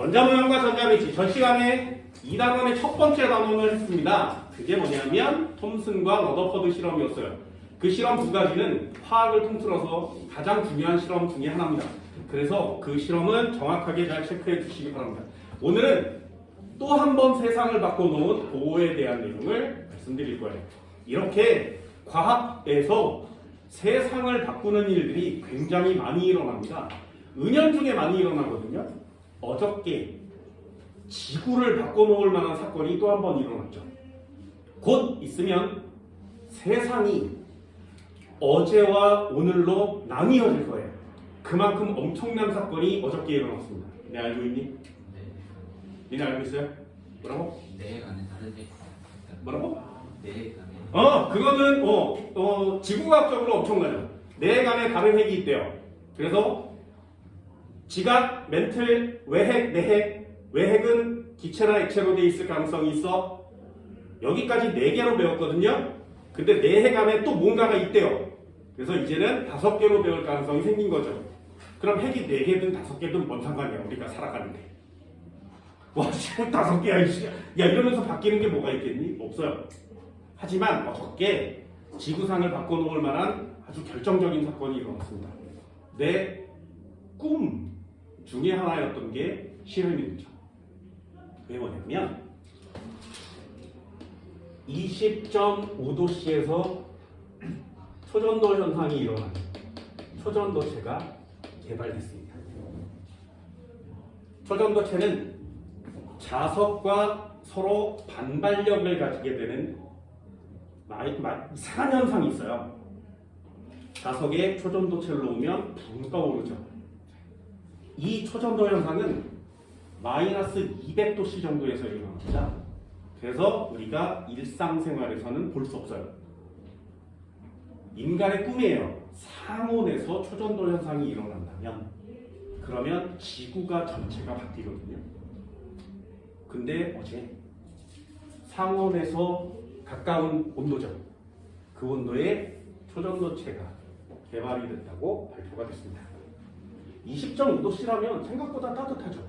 전자모형과 전자배치. 전 시간에 2단원의 첫 번째 단원을 했습니다. 그게 뭐냐면 톰슨과 러더퍼드 실험이었어요. 그 실험 두 가지는 화학을 통틀어서 가장 중요한 실험 중에 하나입니다. 그래서 그 실험은 정확하게 잘 체크해 주시기 바랍니다. 오늘은 또 한 번 세상을 바꿔놓은 그거에 대한 내용을 말씀드릴 거예요. 이렇게 과학에서 세상을 바꾸는 일들이 굉장히 많이 일어납니다. 은연중에 많이 일어나거든요. 어저께 지구를 바꿔놓을 만한 사건이 또 한 번 일어났죠. 곧 있으면 세상이 어제와 오늘로 나뉘어질 거예요. 그만큼 엄청난 사건이 어저께 일어났습니다. 네, 알고 있니? 네. 니네 알고 있어요? 뭐라고? 네 간에 다르대. 뭐라고? 네 간에. 그거는 지구과학적으로 엄청나죠. 네 간의 다른 핵이 있대요. 그래서 지각, 멘틀, 외핵, 내핵. 외핵은 기체나 액체로 돼 있을 가능성이 있어. 여기까지 4개로 배웠거든요. 근데 내핵 안에 또 뭔가가 있대요. 그래서 이제는 5개로 배울 가능성이 생긴 거죠. 그럼 핵이 4개든 5개든 뭔 상관이야. 우리가 살아가는데. 와, 지금 5개야. 야, 이러면서 바뀌는 게 뭐가 있겠니? 없어요. 하지만 어저께 지구상을 바꿔놓을 만한 아주 결정적인 사건이 일어났습니다. 내 꿈 중에 하나였던 게 실현이 됐죠. 왜 뭐냐면 20.5도씨에서 초전도 현상이 일어나는 초전도체가 개발됐습니다. 초전도체는 자석과 서로 반발력을 가지게 되는 이상한 현상이 있어요. 자석에 초전도체를 놓으면 붕 떠오르죠. 이 초전도 현상은 마이너스 200도씨 정도에서 일어납니다. 그래서 우리가 일상생활에서는 볼 수 없어요. 인간의 꿈이에요. 상온에서 초전도 현상이 일어난다면 그러면 지구가 전체가 바뀌거든요. 근데 어제 상온에서 가까운 온도죠. 그 온도에 초전도체가 개발이 됐다고 발표가 됐습니다. 20.5도씨라면 생각보다 따뜻하죠.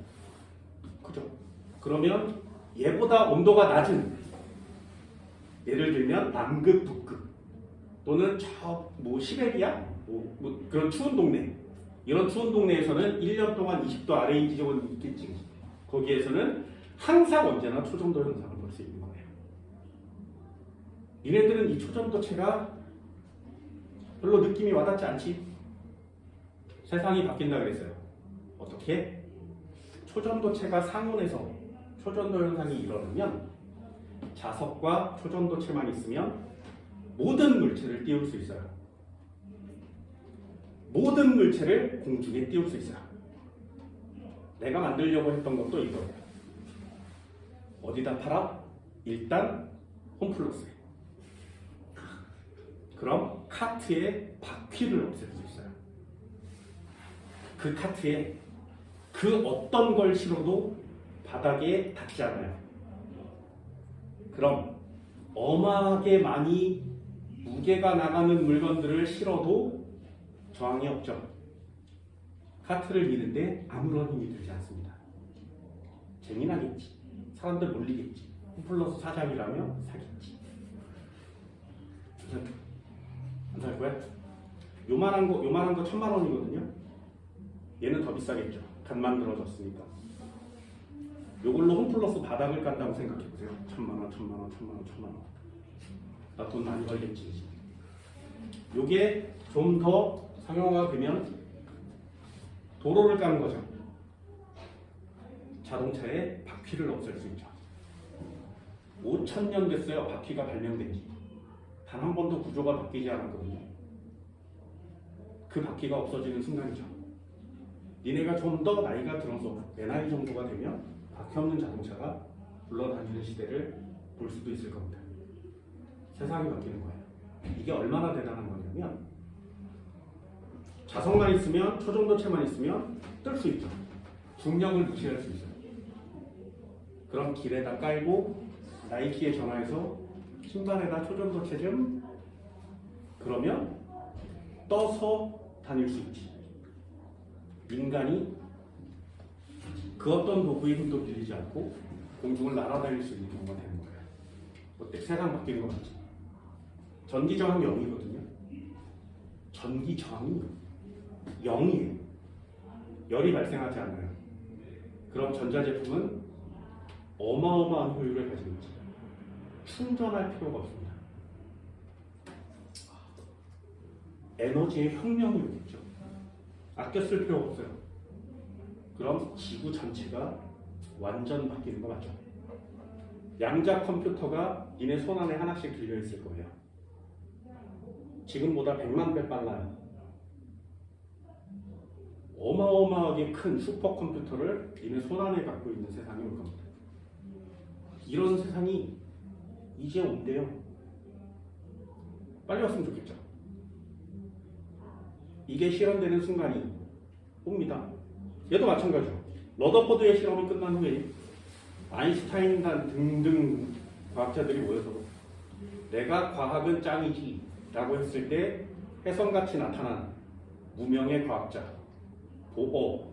그죠? 그러면 얘보다 온도가 낮은, 예를 들면 남극, 북극 또는 시베리아 그런 추운 동네, 이런 추운 동네에서는 1년 동안 20도 아래인 지역은 있겠지. 거기에서는 항상 언제나 초전도 현상을 볼 수 있는 거예요. 니네들은 이 초전도체가 별로 느낌이 와닿지 않지? 세상이 바뀐다 그랬어요. 어떻게? 초전도체가 상온에서 초전도 현상이 일어나면 자석과 초전도체만 있으면 모든 물체를 띄울 수 있어요. 모든 물체를 공중에 띄울 수 있어요. 내가 만들려고 했던 것도 이거예요. 어디다 팔아? 일단 홈플러스에. 그럼 카트의 바퀴를 없앨 수 있어요. 그 카트에 그 어떤 걸 실어도 바닥에 닿지 않아요. 그럼 어마하게 많이 무게가 나가는 물건들을 실어도 저항이 없죠. 카트를 미는데 아무런 힘이 들지 않습니다. 재미나겠지. 사람들 몰리겠지. 홈플러스 사장이라면 사겠지. 안 살 거야? 요만한 거 1,000만 원이거든요. 얘는 더 비싸겠죠. 간 만들어졌으니까. 요걸로 홈플러스 바닥을 깐다고 생각해보세요. 1,000만 원, 1,000만 원, 1,000만 원, 1,000만 원. 나 돈 많이 벌겠지. 요게 좀 더 상용화가 되면 도로를 까는 거죠. 자동차의 바퀴를 없앨 수 있죠. 5,000년 됐어요. 바퀴가 발명된 지. 단 한 번도 구조가 바뀌지 않았거든요. 그 바퀴가 없어지는 순간이죠. 니네가 좀 더 나이가 들어서 내 나이 정도가 되면 바퀴 없는 자동차가 굴러다니는 시대를 볼 수도 있을 겁니다. 세상이 바뀌는 거예요. 이게 얼마나 대단한 거냐면 자석만 있으면, 초전도체만 있으면 뜰 수 있죠. 중력을 무시할 수 있어요. 그럼 길에다 깔고 나이키에 전화해서 신발에다 초전도체 좀, 그러면 떠서 다닐 수 있지. 인간이 그 어떤 도구의 힘도 빌리지 않고 공중을 날아다닐 수 있는 경우가 되는 거예요. 어때? 세상 바뀌는 거 맞지? 전기 저항이 0이거든요. 전기 저항이 0이에요. 열이 발생하지 않아요. 그럼 전자제품은 어마어마한 효율을 가지고 있죠. 충전할 필요가 없습니다. 에너지의 혁명이 오겠죠. 아껴 쓸 필요가 없어요. 그럼 지구 전체가 완전 바뀌는 거 맞죠? 양자 컴퓨터가 니네 손 안에 하나씩 들려 있을 거예요. 지금보다 100만 배 빨라요. 어마어마하게 큰 슈퍼컴퓨터를 니네 손 안에 갖고 있는 세상이 올 겁니다. 이런 세상이 이제 온대요. 빨리 왔으면 좋겠죠. 이게 실현되는 순간이 옵니다. 얘도 마찬가지죠. 러더퍼드의 실험이 끝난 후에 아인슈타인 등등 과학자들이 모여서 내가 과학은 짱이지 라고 했을 때 혜성같이 나타난 무명의 과학자 보어,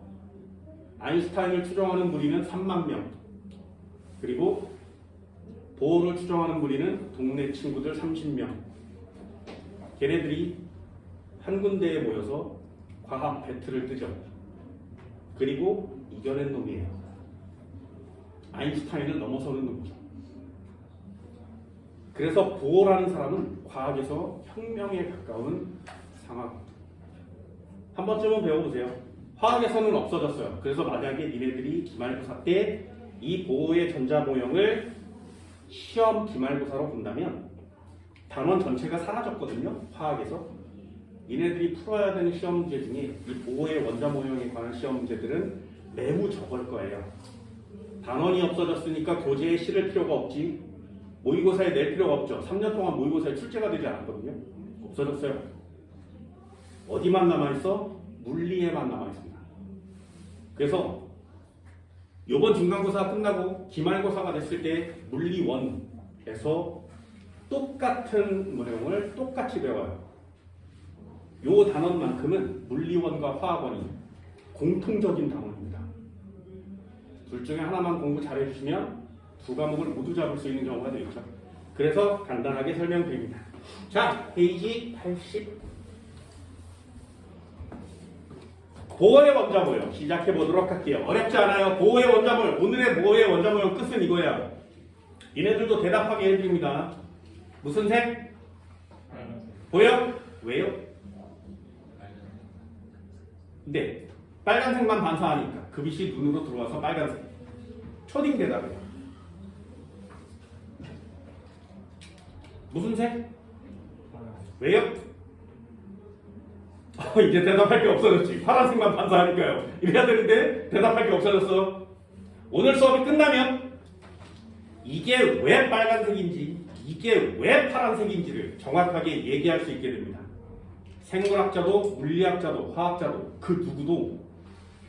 아인슈타인을 추종하는 무리는 3만 명, 그리고 보어를 추종하는 무리는 동네 친구들 30명. 걔네들이 한 군데에 모여서 과학 배틀을 뜨죠. 그리고 이겨낸 놈이에요. 아인슈타인을 넘어서는 놈이죠. 그래서 보어라는 사람은 과학에서 혁명에 가까운 상황. 한 번쯤은 배워보세요. 화학에서는 없어졌어요. 그래서 만약에 니네들이 기말고사 때 이 보어의 전자 모형을 시험 기말고사로 본다면 단원 전체가 사라졌거든요. 화학에서. 니네들이 풀어야 되는 시험 문제 중에 이 보어의 원자 모형에 관한 시험 문제들은 매우 적을 거예요. 단원이 없어졌으니까 교재에 실을 필요가 없지. 모의고사에 낼 필요가 없죠. 3년 동안 모의고사에 출제가 되지 않았거든요. 없어졌어요. 어디만 남아있어? 물리에만 남아있습니다. 그래서 이번 중간고사 끝나고 기말고사가 됐을 때 물리 1에서 똑같은 모형을 똑같이 배워요. 요 단원만큼은 물리 1과 화학 1이 공통적인 단원입니다. 둘 중에 하나만 공부 잘해주시면 두 과목을 모두 잡을 수 있는 경우가 되겠죠. 그래서 간단하게 설명드립니다. 자, 페이지 80. 보어의 원자 모형 시작해 보도록 할게요. 어렵지 않아요. 보어의 원자 모형. 오늘의 보어의 원자 모형 끝은 이거예요. 얘네들도 대답하게 해드립니다. 무슨 색? 보여? 왜요? 네, 빨간색만 반사하니까 그 빛이 눈으로 들어와서 빨간색. 초딩 대답이에요. 무슨 색? 왜요? 이제 대답할 게 없어졌지. 파란색만 반사하니까요. 이래야 되는데 대답할 게 없어졌어. 오늘 수업이 끝나면 이게 왜 빨간색인지, 이게 왜 파란색인지를 정확하게 얘기할 수 있게 됩니다. 생물학자도 물리학자도 화학자도 그 누구도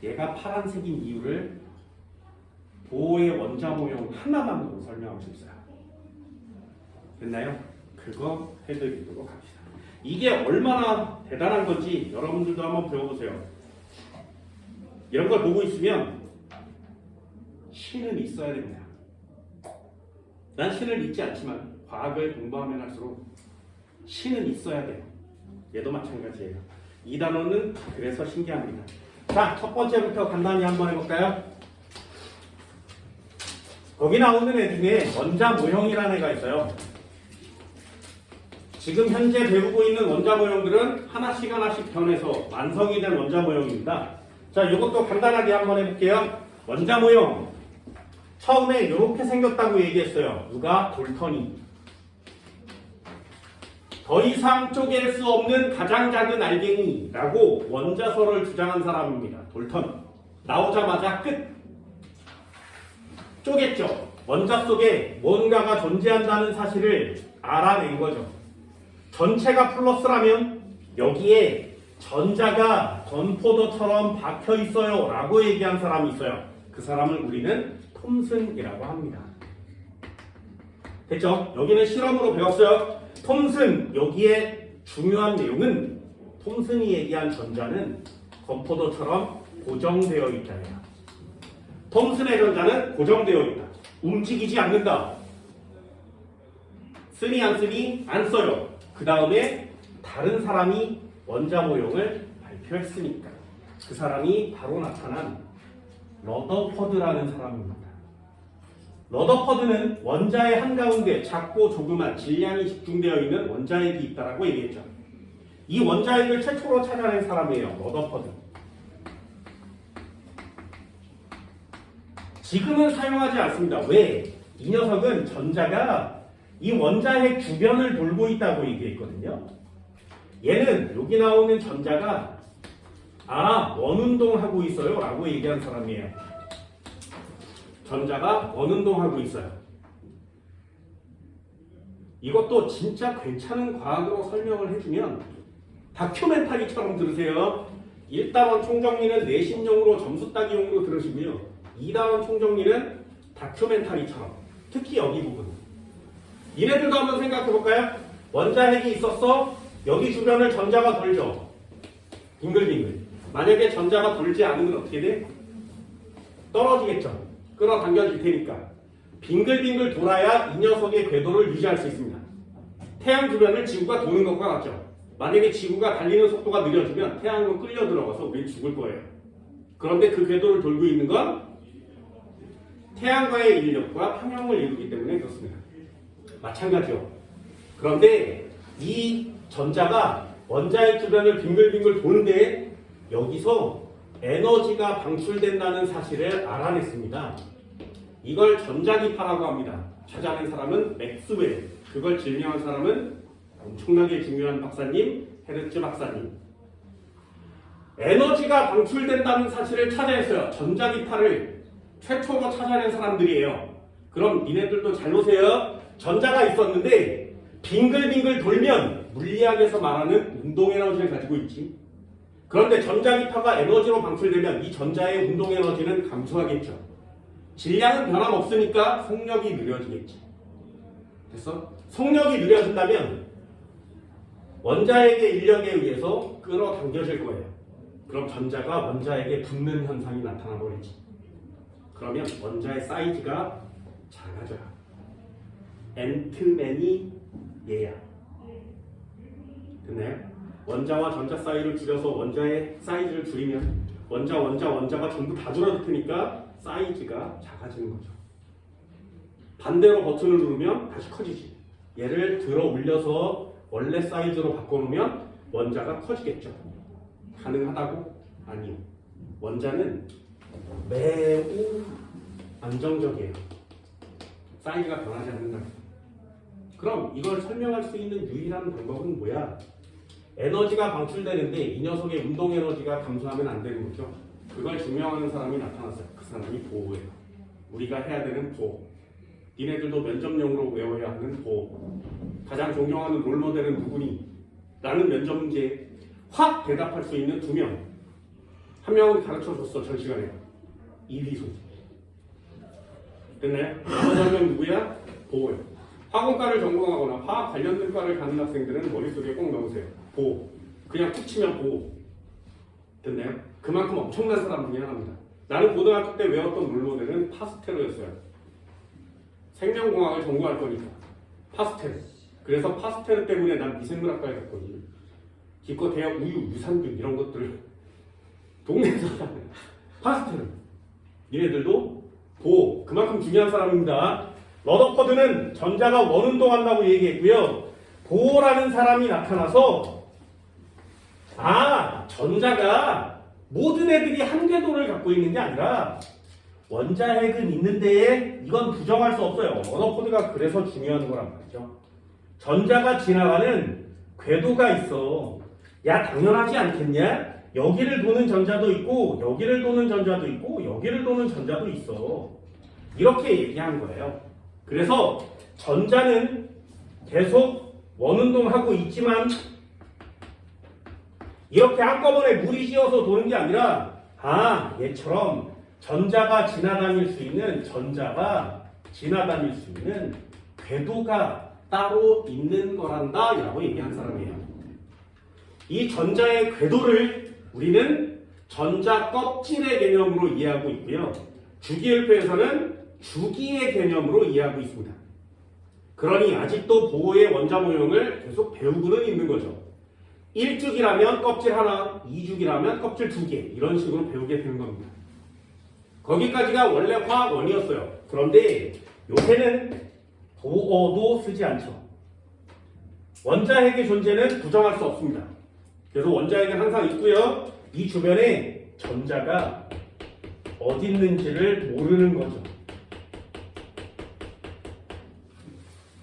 얘가 파란색인 이유를 보어의 원자 모형 하나만으로 설명할 수 있어요. 됐나요? 그거 해드리도록 합시다. 이게 얼마나 대단한 건지 여러분들도 한번 배워보세요. 이런 걸 보고 있으면 신은 있어야 됩니다. 난 신을 믿지 않지만 과학을 공부하면 할수록 신은 있어야 돼요. 얘도 마찬가지예요. 이 단어는 그래서 신기합니다. 자, 첫 번째부터 간단히 한번 해볼까요? 거기 나오는 애 중에 원자 모형이라는 애가 있어요. 지금 현재 배우고 있는 원자 모형들은 하나씩 하나씩 변해서 완성이 된 원자 모형입니다. 자, 이것도 간단하게 한번 해볼게요. 원자 모형. 처음에 이렇게 생겼다고 얘기했어요. 누가? 돌턴이. 더 이상 쪼갤 수 없는 가장 작은 알갱이라고 원자설을 주장한 사람입니다. 돌턴. 나오자마자 끝. 쪼갰죠. 원자 속에 뭔가가 존재한다는 사실을 알아낸 거죠. 전체가 플러스라면 여기에 전자가 건포도처럼 박혀 있어요 라고 얘기한 사람이 있어요. 그 사람을 우리는 톰슨이라고 합니다. 됐죠? 여기는 실험으로 배웠어요. 톰슨, 여기에 중요한 내용은 톰슨이 얘기한 전자는 건포도처럼 고정되어 있다예요. 톰슨의 전자는 고정되어 있다. 움직이지 않는다. 쓰니 안 쓰니? 안 써요. 그 다음에 다른 사람이 원자 모형을 발표했으니까 그 사람이 바로 나타난 러더퍼드라는 사람입니다. 러더퍼드는 원자의 한가운데 작고 조그만 질량이 집중되어 있는 원자핵이 있다라고 얘기했죠. 이 원자핵을 최초로 찾아낸 사람이에요. 러더퍼드. 지금은 사용하지 않습니다. 왜? 이 녀석은 전자가 이 원자핵 주변을 돌고 있다고 얘기했거든요. 얘는 여기 나오는 전자가 원운동하고 있어요 라고 얘기한 사람이에요. 전자가 원운동하고 있어요. 이것도 진짜 괜찮은 과학으로 설명을 해주면 다큐멘터리처럼 들으세요. 1단원 총정리는 내신용으로 점수 따기용으로 들으시고요. 2단원 총정리는 다큐멘터리처럼 특히 여기 부분 얘네들도 한번 생각해 볼까요? 원자핵이 있었어. 여기 주변을 전자가 돌죠. 빙글빙글. 만약에 전자가 돌지 않으면 어떻게 돼? 떨어지겠죠. 끌어당겨질 테니까. 빙글빙글 돌아야 이 녀석의 궤도를 유지할 수 있습니다. 태양 주변을 지구가 도는 것과 같죠. 만약에 지구가 달리는 속도가 느려지면 태양은 끌려 들어가서 우린 죽을 거예요. 그런데 그 궤도를 돌고 있는 건 태양과의 인력과 평형을 이루기 때문에 그렇습니다. 마찬가지요. 그런데 이 전자가 원자핵 주변을 빙글빙글 도는데 여기서 에너지가 방출된다는 사실을 알아냈습니다. 이걸 전자기파라고 합니다. 찾아낸 사람은 맥스웰. 그걸 증명한 사람은 엄청나게 중요한 박사님, 헤르츠 박사님. 에너지가 방출된다는 사실을 찾아냈어요. 전자기파를 최초로 찾아낸 사람들이에요. 그럼 니네들도 잘 보세요. 전자가 있었는데 빙글빙글 돌면 물리학에서 말하는 운동에너지를 가지고 있지. 그런데 전자기파가 에너지로 방출되면 이 전자의 운동에너지는 감소하겠죠. 질량은 변함없으니까 속력이 느려지겠지. 됐어? 속력이 느려진다면 원자핵의 인력에 의해서 끌어당겨질 거예요. 그럼 전자가 원자핵에 붙는 현상이 나타나 버리지. 그러면 원자의 사이즈가 작아져요. 앤트맨이 얘야. 됐나요? 원자와 전자 사이를 줄여서 원자의 사이즈를 줄이면 원자가 전부 다 줄어들 테니까 사이즈가 작아지는 거죠. 반대로 버튼을 누르면 다시 커지지. 얘를 들어 올려서 원래 사이즈로 바꿔놓으면 원자가 커지겠죠. 가능하다고? 아니요. 원자는 매우 안정적이에요. 사이즈가 변하지 않는다. 그럼 이걸 설명할 수 있는 유일한 방법은 뭐야? 에너지가 방출되는데 이 녀석의 운동 에너지가 감소하면 안 되는 거죠. 그걸 증명하는 사람이 나타났어요. 그 사람이 보호예요. 우리가 해야 되는 보호. 니네들도 면접용으로 외워야 하는 보호. 가장 존경하는 롤모델은 누구니? 라는 면접 문제에 확 대답할 수 있는 2명. 한 명은 가르쳐줬어. 전 시간에. 이휘소. 됐나요? 나머지 한 명 누구야? 보호예요. 화공과를 전공하거나 화학 관련된 과를 가는 학생들은 머릿속에 꼭 넣으세요. 보호. 그냥 툭 치면 보호. 됐나요? 그만큼 엄청난 사람 중에 하나입니다. 나는 고등학교 때 외웠던 롤모델은 파스텔로였어요. 생명공학을 전공할 거니까. 파스텔. 그래서 파스텔 때문에 난 미생물학과에 갔거든요. 기껏 대학 우유, 유산균 이런 것들을 동네에서 파스텔. 니네들도 보호. 그만큼 중요한 사람입니다. 러더퍼드는 전자가 원운동한다고 얘기했고요. 보호라는 사람이 나타나서 전자가 모든 애들이 한 궤도를 갖고 있는 게 아니라 원자핵은 있는데 이건 부정할 수 없어요. 러더퍼드가 그래서 중요한 거란 말이죠. 전자가 지나가는 궤도가 있어. 야, 당연하지 않겠냐? 여기를 도는 전자도 있고 여기를 도는 전자도 있고 여기를 도는 전자도 있어. 이렇게 얘기한 거예요. 그래서 전자는 계속 원운동하고 있지만 이렇게 한꺼번에 물이 씌어서 도는 게 아니라 얘처럼 전자가 지나다닐 수 있는 궤도가 따로 있는 거란다 라고 얘기한 사람이에요. 이 전자의 궤도를 우리는 전자 껍질의 개념으로 이해하고 있고요. 주기율표에서는 주기의 개념으로 이해하고 있습니다. 그러니 아직도 보호의 원자 모형을 계속 배우고는 있는 거죠. 1주기라면 껍질 하나, 2주기라면 껍질 2개 이런 식으로 배우게 되는 겁니다. 거기까지가 원래 화학 1이었어요. 그런데 요새는 보어도 쓰지 않죠. 원자핵의 존재는 부정할 수 없습니다. 그래서 원자핵은 항상 있고요. 이 주변에 전자가 어디 있는지를 모르는 거죠.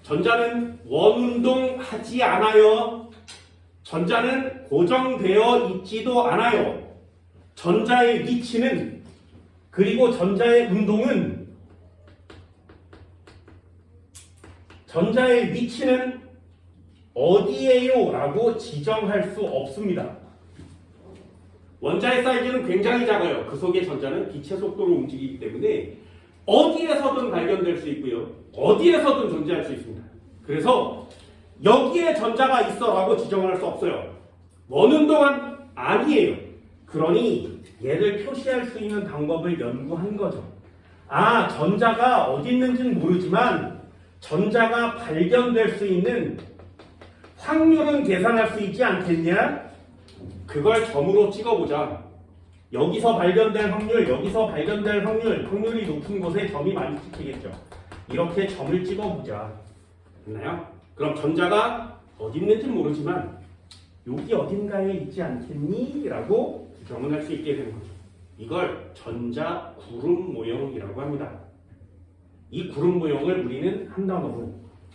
전자는 원운동하지 않아요. 전자는 고정되어 있지도 않아요. 전자의 위치는 그리고 전자의 운동은 전자의 위치는 어디에요? 라고 지정할 수 없습니다. 원자의 사이즈는 굉장히 작아요. 그 속의 전자는 빛의 속도로 움직이기 때문에 어디에서든 발견될 수 있고요. 어디에서든 존재할 수 있습니다. 그래서 여기에 전자가 있어 라고 지정할 수 없어요. 원운동은 아니에요. 그러니 얘를 표시할 수 있는 방법을 연구한 거죠. 아, 전자가 어디 있는지는 모르지만 전자가 발견될 수 있는 확률은 계산할 수 있지 않겠냐? 그걸 점으로 찍어보자. 여기서 발견될 확률, 여기서 발견될 확률, 확률이 높은 곳에 점이 많이 찍히겠죠. 이렇게 점을 찍어보자. 됐나요? 그럼 전자가 어디 있는지 모르지만 여기 어딘가에 있지 않겠니? 라고 규정을 할 수 있게 되는 거죠. 이걸 전자 구름 모형이라고 합니다. 이 구름 모형을 우리는 한 단어로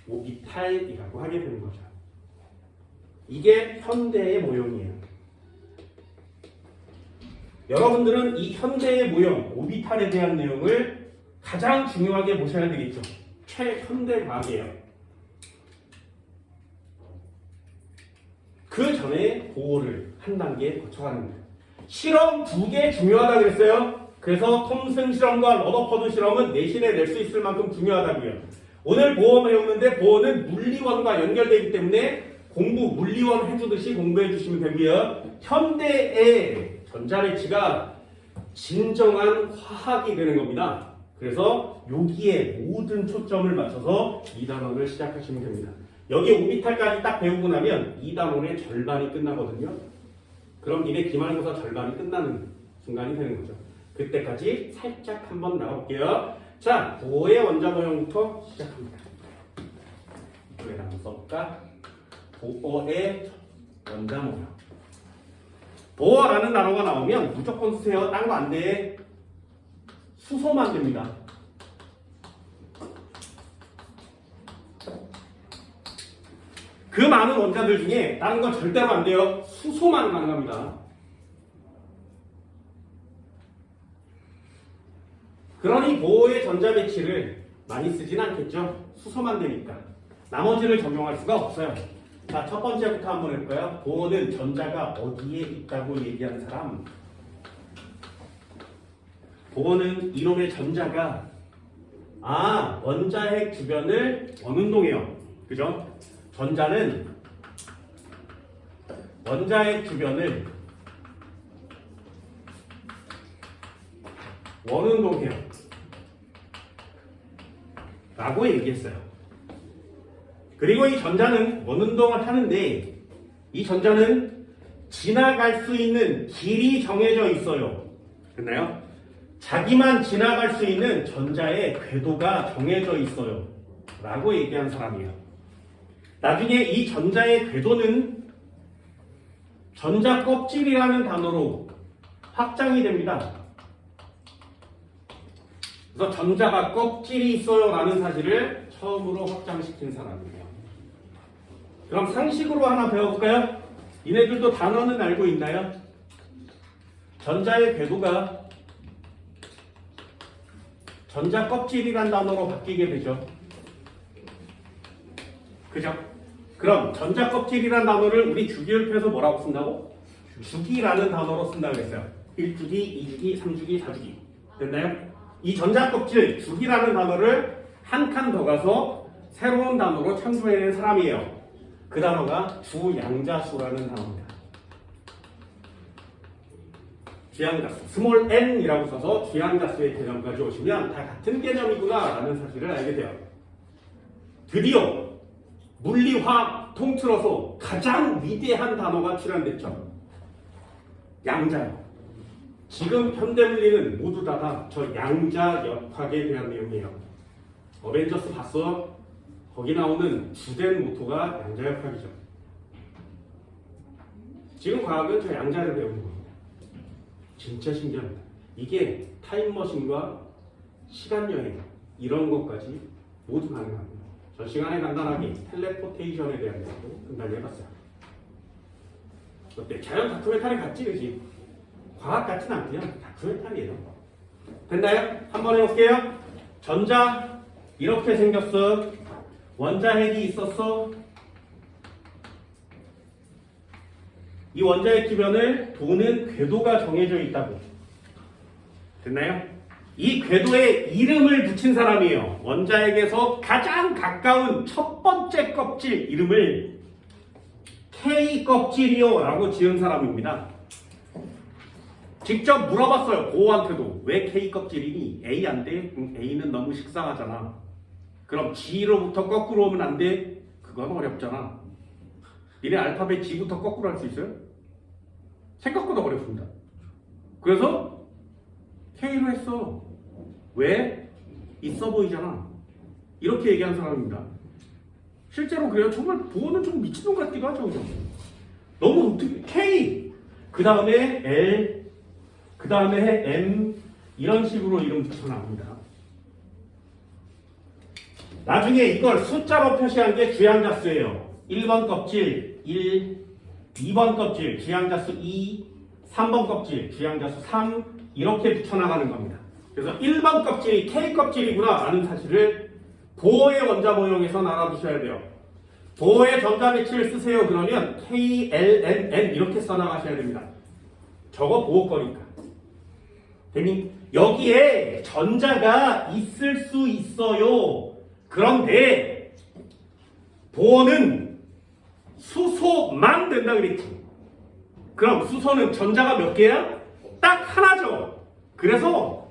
오비탈이라고 하게 되는 거죠. 이게 현대의 모형이에요. 여러분들은 이 현대의 모형, 오비탈에 대한 내용을 가장 중요하게 보셔야 되겠죠. 최현대 과학이에요. 그 전에 보호를 한 단계 거쳐가는 거예요. 실험 2개 중요하다고 그랬어요. 그래서 톰슨 실험과 러더퍼드 실험은 내신에 낼 수 있을 만큼 중요하다고요. 오늘 보호 배우는데 보호는 물리원과 연결되기 때문에 공부 물리원 해주듯이 공부해 주시면 되고요. 현대의 전자배치가 진정한 화학이 되는 겁니다. 그래서 여기에 모든 초점을 맞춰서 2단원을 시작하시면 됩니다. 여기 오비탈까지 딱 배우고 나면 2단원의 절반이 끝나거든요. 그럼 이제 기말고사 절반이 끝나는 순간이 되는 거죠. 그때까지 살짝 한번 나가볼게요. 자, 보호의 원자 모형부터 시작합니다. 이쪽에다 한번 써볼까? 보호의 원자 모형. 보호라는 단어가 나오면 무조건 쓰세요. 딴 거 안 돼. 수소만 됩니다. 그 많은 원자들 중에 다른 건 절대로 안 돼요. 수소만 가능합니다. 그러니 보호의 전자 배치를 많이 쓰진 않겠죠. 수소만 되니까. 나머지를 적용할 수가 없어요. 자, 첫 번째부터 한번 해볼까요? 보호는 전자가 어디에 있다고 얘기한 사람. 보호는 이놈의 전자가 원자핵 주변을 원운동해요. 그죠? 전자는 원자핵 주변을 원운동해요. 라고 얘기했어요. 그리고 이 전자는 원운동을 하는데 이 전자는 지나갈 수 있는 길이 정해져 있어요. 됐나요? 자기만 지나갈 수 있는 전자의 궤도가 정해져 있어요. 라고 얘기한 사람이에요. 나중에 이 전자의 궤도는 전자 껍질이라는 단어로 확장이 됩니다. 그래서 전자가 껍질이 있어요 라는 사실을 처음으로 확장시킨 사람이에요. 그럼 상식으로 하나 배워볼까요? 이네들도 단어는 알고 있나요? 전자의 궤도가 전자 껍질이란 단어로 바뀌게 되죠. 그죠? 그럼 전자 껍질이란 단어를 우리 주기율표에서 뭐라고 쓴다고? 주기라는 단어로 쓴다고 했어요. 1주기, 2주기, 3주기, 4주기. 됐나요? 이 전자 껍질, 주기라는 단어를 한 칸 더 가서 새로운 단어로 창조해낸 사람이에요. 그 단어가 주양자수라는 단어입니다. 주양자수 스몰 n이라고 써서 주양자수의 개념까지 오시면 다 같은 개념이구나 라는 사실을 알게 돼요. 드디어 물리화학 통틀어서 가장 위대한 단어가 출현됐죠. 양자요. 지금 현대물리는 모두 다 저 양자역학에 대한 내용이에요. 어벤져스 봤어? 거기 나오는 주된 모토가 양자역학이죠. 지금 과학은 저 양자를 배우는 겁니다. 진짜 신기합니다. 이게 타임머신과 시간여행 이런 것까지 모두 가능합니다. 저 시간에 간단하게 텔레포테이션에 대한 내용도 간단히 해봤어요. 어때? 자연 다큐멘터리 같지, 그지? 과학 같진 않고요. 다큐멘터리예요. 됐나요? 한번 해볼게요. 전자 이렇게 생겼어. 원자핵이 있었어. 이 원자핵 주변을 도는 궤도가 정해져 있다고. 됐나요? 이 궤도에 이름을 붙인 사람이에요. 원자핵에서 가장 가까운 첫 번째 껍질 이름을 K 껍질이요 라고 지은 사람입니다. 직접 물어봤어요. 보호한테도. 왜 K 껍질이니? A 안 돼? A는 너무 식상하잖아. 그럼 G로부터 거꾸로 오면 안 돼? 그건 어렵잖아. 니네 알파벳 G부터 거꾸로 할 수 있어요? 생각보다 어렵습니다. 그래서 K로 했어. 왜? 있어 보이잖아. 이렇게 얘기한 사람입니다. 실제로 그래요. 정말 보호는 좀 미친놈 같기도 하죠. 그죠? 너무 어떻게 K 그 다음에 L 그 다음에 M 이런 식으로 이름 붙여나옵니다. 나중에 이걸 숫자로 표시한 게 주양자수예요. 1번 껍질 1, 2번 껍질 주양자수 2, 3번 껍질 주양자수 3 이렇게 붙여나가는 겁니다. 그래서 1번 껍질이 K 껍질이구나 라는 사실을 보호의 원자 모형에서 알아두셔야 돼요. 보호의 전자 배치를 쓰세요. 그러면 K, L, N 이렇게 써나가셔야 됩니다. 저거 보호 거니까. 되니? 여기에 전자가 있을 수 있어요. 그런데 보호는 수소만 된다 그랬지. 그럼 수소는 전자가 몇 개야? 딱 하나죠. 그래서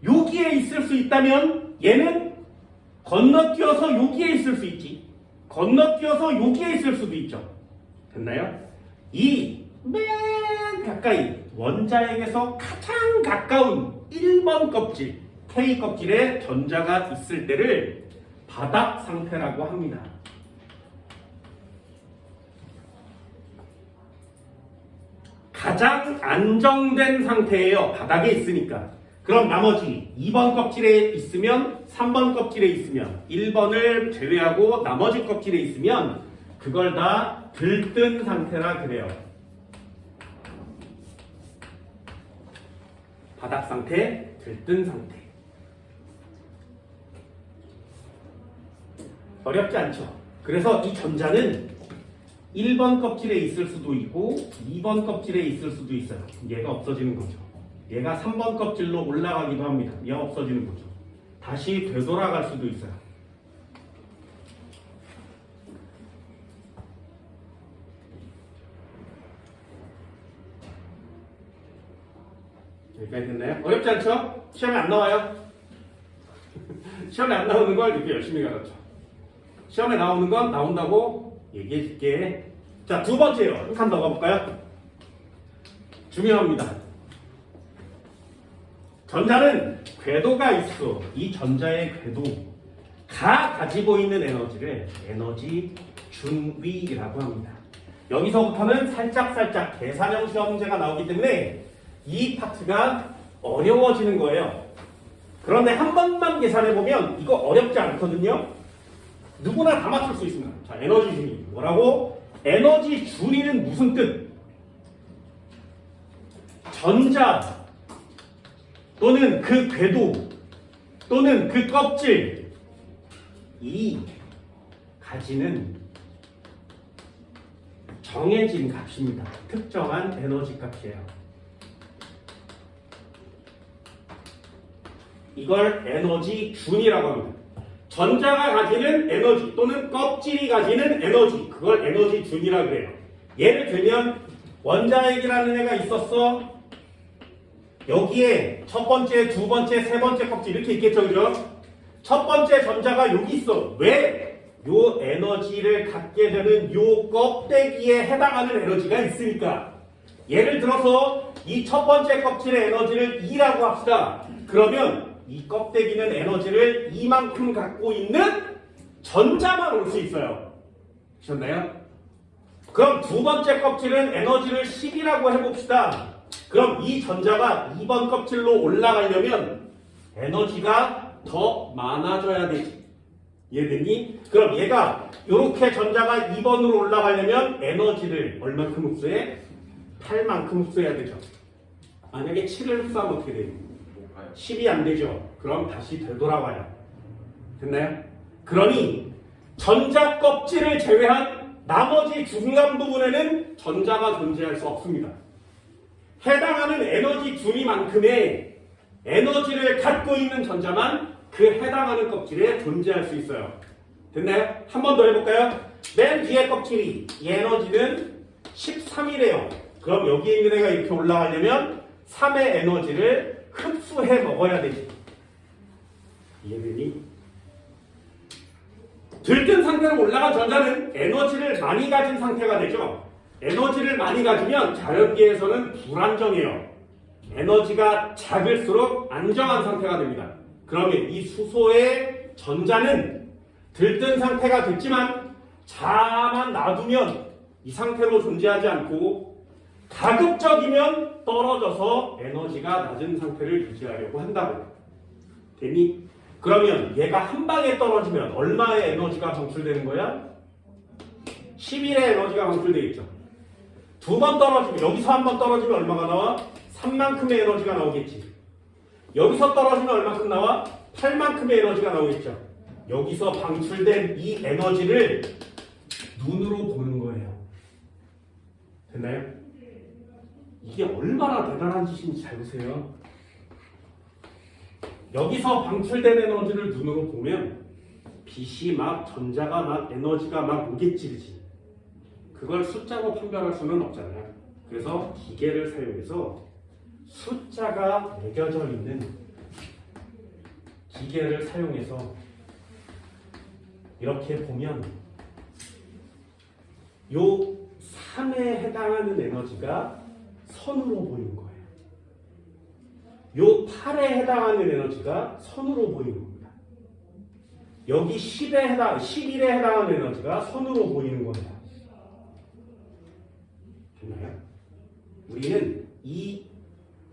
여기에 있을 수 있다면 얘는 건너뛰어서 여기에 있을 수 있지. 건너뛰어서 여기에 있을 수도 있죠. 됐나요? 이 맨 가까이 원자핵에서 가장 가까운 1번 껍질 K 껍질에 전자가 있을 때를 바닥 상태라고 합니다. 가장 안정된 상태예요. 바닥에 있으니까. 그럼 나머지 2번 껍질에 있으면 3번 껍질에 있으면 1번을 제외하고 나머지 껍질에 있으면 그걸 다 들뜬 상태라 그래요. 바닥 상태, 들뜬 상태. 어렵지 않죠? 그래서 이 전자는 1번 껍질에 있을 수도 있고 2번 껍질에 있을 수도 있어요. 얘가 없어지는 거죠. 얘가 3번 껍질로 올라가기도 합니다. 얘가 없어지는 거죠. 다시 되돌아갈 수도 있어요. 여기까지 됐나요? 어렵지 않죠? 시험에 안 나와요? 시험에 안 나오는 걸 이렇게 열심히 가르쳐. 시험에 나오는 건 나온다고 얘기해 줄게. 자, 두 번째요. 한 칸 더 가볼까요? 중요합니다. 전자는 궤도가 있어. 이 전자의 궤도가 가지고 있는 에너지를 에너지 준위라고 합니다. 여기서부터는 살짝 계산형 시험 문제가 나오기 때문에 이 파트가 어려워지는 거예요. 그런데 한 번만 계산해보면 이거 어렵지 않거든요. 누구나 다 맞출 수 있습니다. 자, 에너지 준위. 뭐라고? 에너지 준위는 무슨 뜻? 전자 또는 그 궤도 또는 그 껍질 이 가지는 정해진 값입니다. 특정한 에너지 값이에요. 이걸 에너지 준이라고 합니다. 전자가 가지는 에너지 또는 껍질이 가지는 에너지, 그걸 에너지 준이라고 해요. 예를 들면 원자핵이라는 애가 있었어. 여기에 첫 번째, 두 번째, 세 번째 껍질 이렇게 있겠죠, 그죠? 첫 번째 전자가 여기 있어. 왜? 요 에너지를 갖게 되는 요 껍데기에 해당하는 에너지가 있으니까. 예를 들어서 이 첫 번째 껍질의 에너지를 2라고 합시다. 그러면 이 껍데기는 에너지를 이만큼 갖고 있는 전자만 올 수 있어요. 보셨나요? 그럼 두 번째 껍질은 에너지를 10이라고 해봅시다. 그럼 이 전자가 2번 껍질로 올라가려면 에너지가 더 많아져야 되지. 이해되니? 그럼 얘가 이렇게 전자가 2번으로 올라가려면 에너지를 얼마큼 흡수해? 8만큼 흡수해야 되죠. 만약에 7을 흡수하면 어떻게 돼요? 10이 안 되죠. 그럼 다시 되돌아와요. 됐나요? 그러니 전자 껍질을 제외한 나머지 중간 부분에는 전자가 존재할 수 없습니다. 해당하는 에너지 준위만큼의 에너지를 갖고 있는 전자만 그 해당하는 껍질에 존재할 수 있어요. 됐나요? 한 번 더 해볼까요? 맨 뒤에 껍질이 이 에너지는 13이래요. 그럼 여기 있는 애가 이렇게 올라가려면 3의 에너지를 흡수해 먹어야 되지. 이해되니? 들뜬 상태로 올라간 전자는 에너지를 많이 가진 상태가 되죠. 에너지를 많이 가지면 자연계에서는 불안정해요. 에너지가 작을수록 안정한 상태가 됩니다. 그러면 이 수소의 전자는 들뜬 상태가 됐지만 자만 놔두면 이 상태로 존재하지 않고 가급적이면 떨어져서 에너지가 낮은 상태를 유지하려고 한다고. 되니? 그러면 얘가 한 방에 떨어지면 얼마의 에너지가 방출되는 거야? 11의 에너지가 방출되겠죠. 두 번 떨어지면, 여기서 한 번 떨어지면 얼마가 나와? 3만큼의 에너지가 나오겠지. 여기서 떨어지면 얼마큼 나와? 8만큼의 에너지가 나오겠죠. 여기서 방출된 이 에너지를 눈으로 보는 거예요. 됐나요? 이게 얼마나 대단한 짓인지 잘 보세요. 여기서 방출된 에너지를 눈으로 보면 빛이 막 전자가 막 에너지가 막 오겠지, 그치? 그걸 숫자로 판별할 수는 없잖아요. 그래서 기계를 사용해서 숫자가 매겨져 있는 기계를 사용해서 이렇게 보면 요 3에 해당하는 에너지가 선으로 보이는 거예요. 요 8에 해당하는 에너지가 선으로 보이는 겁니다. 여기 11에 해당하는 에너지가 선으로 보이는 겁니다. 됐나요? 우리는 이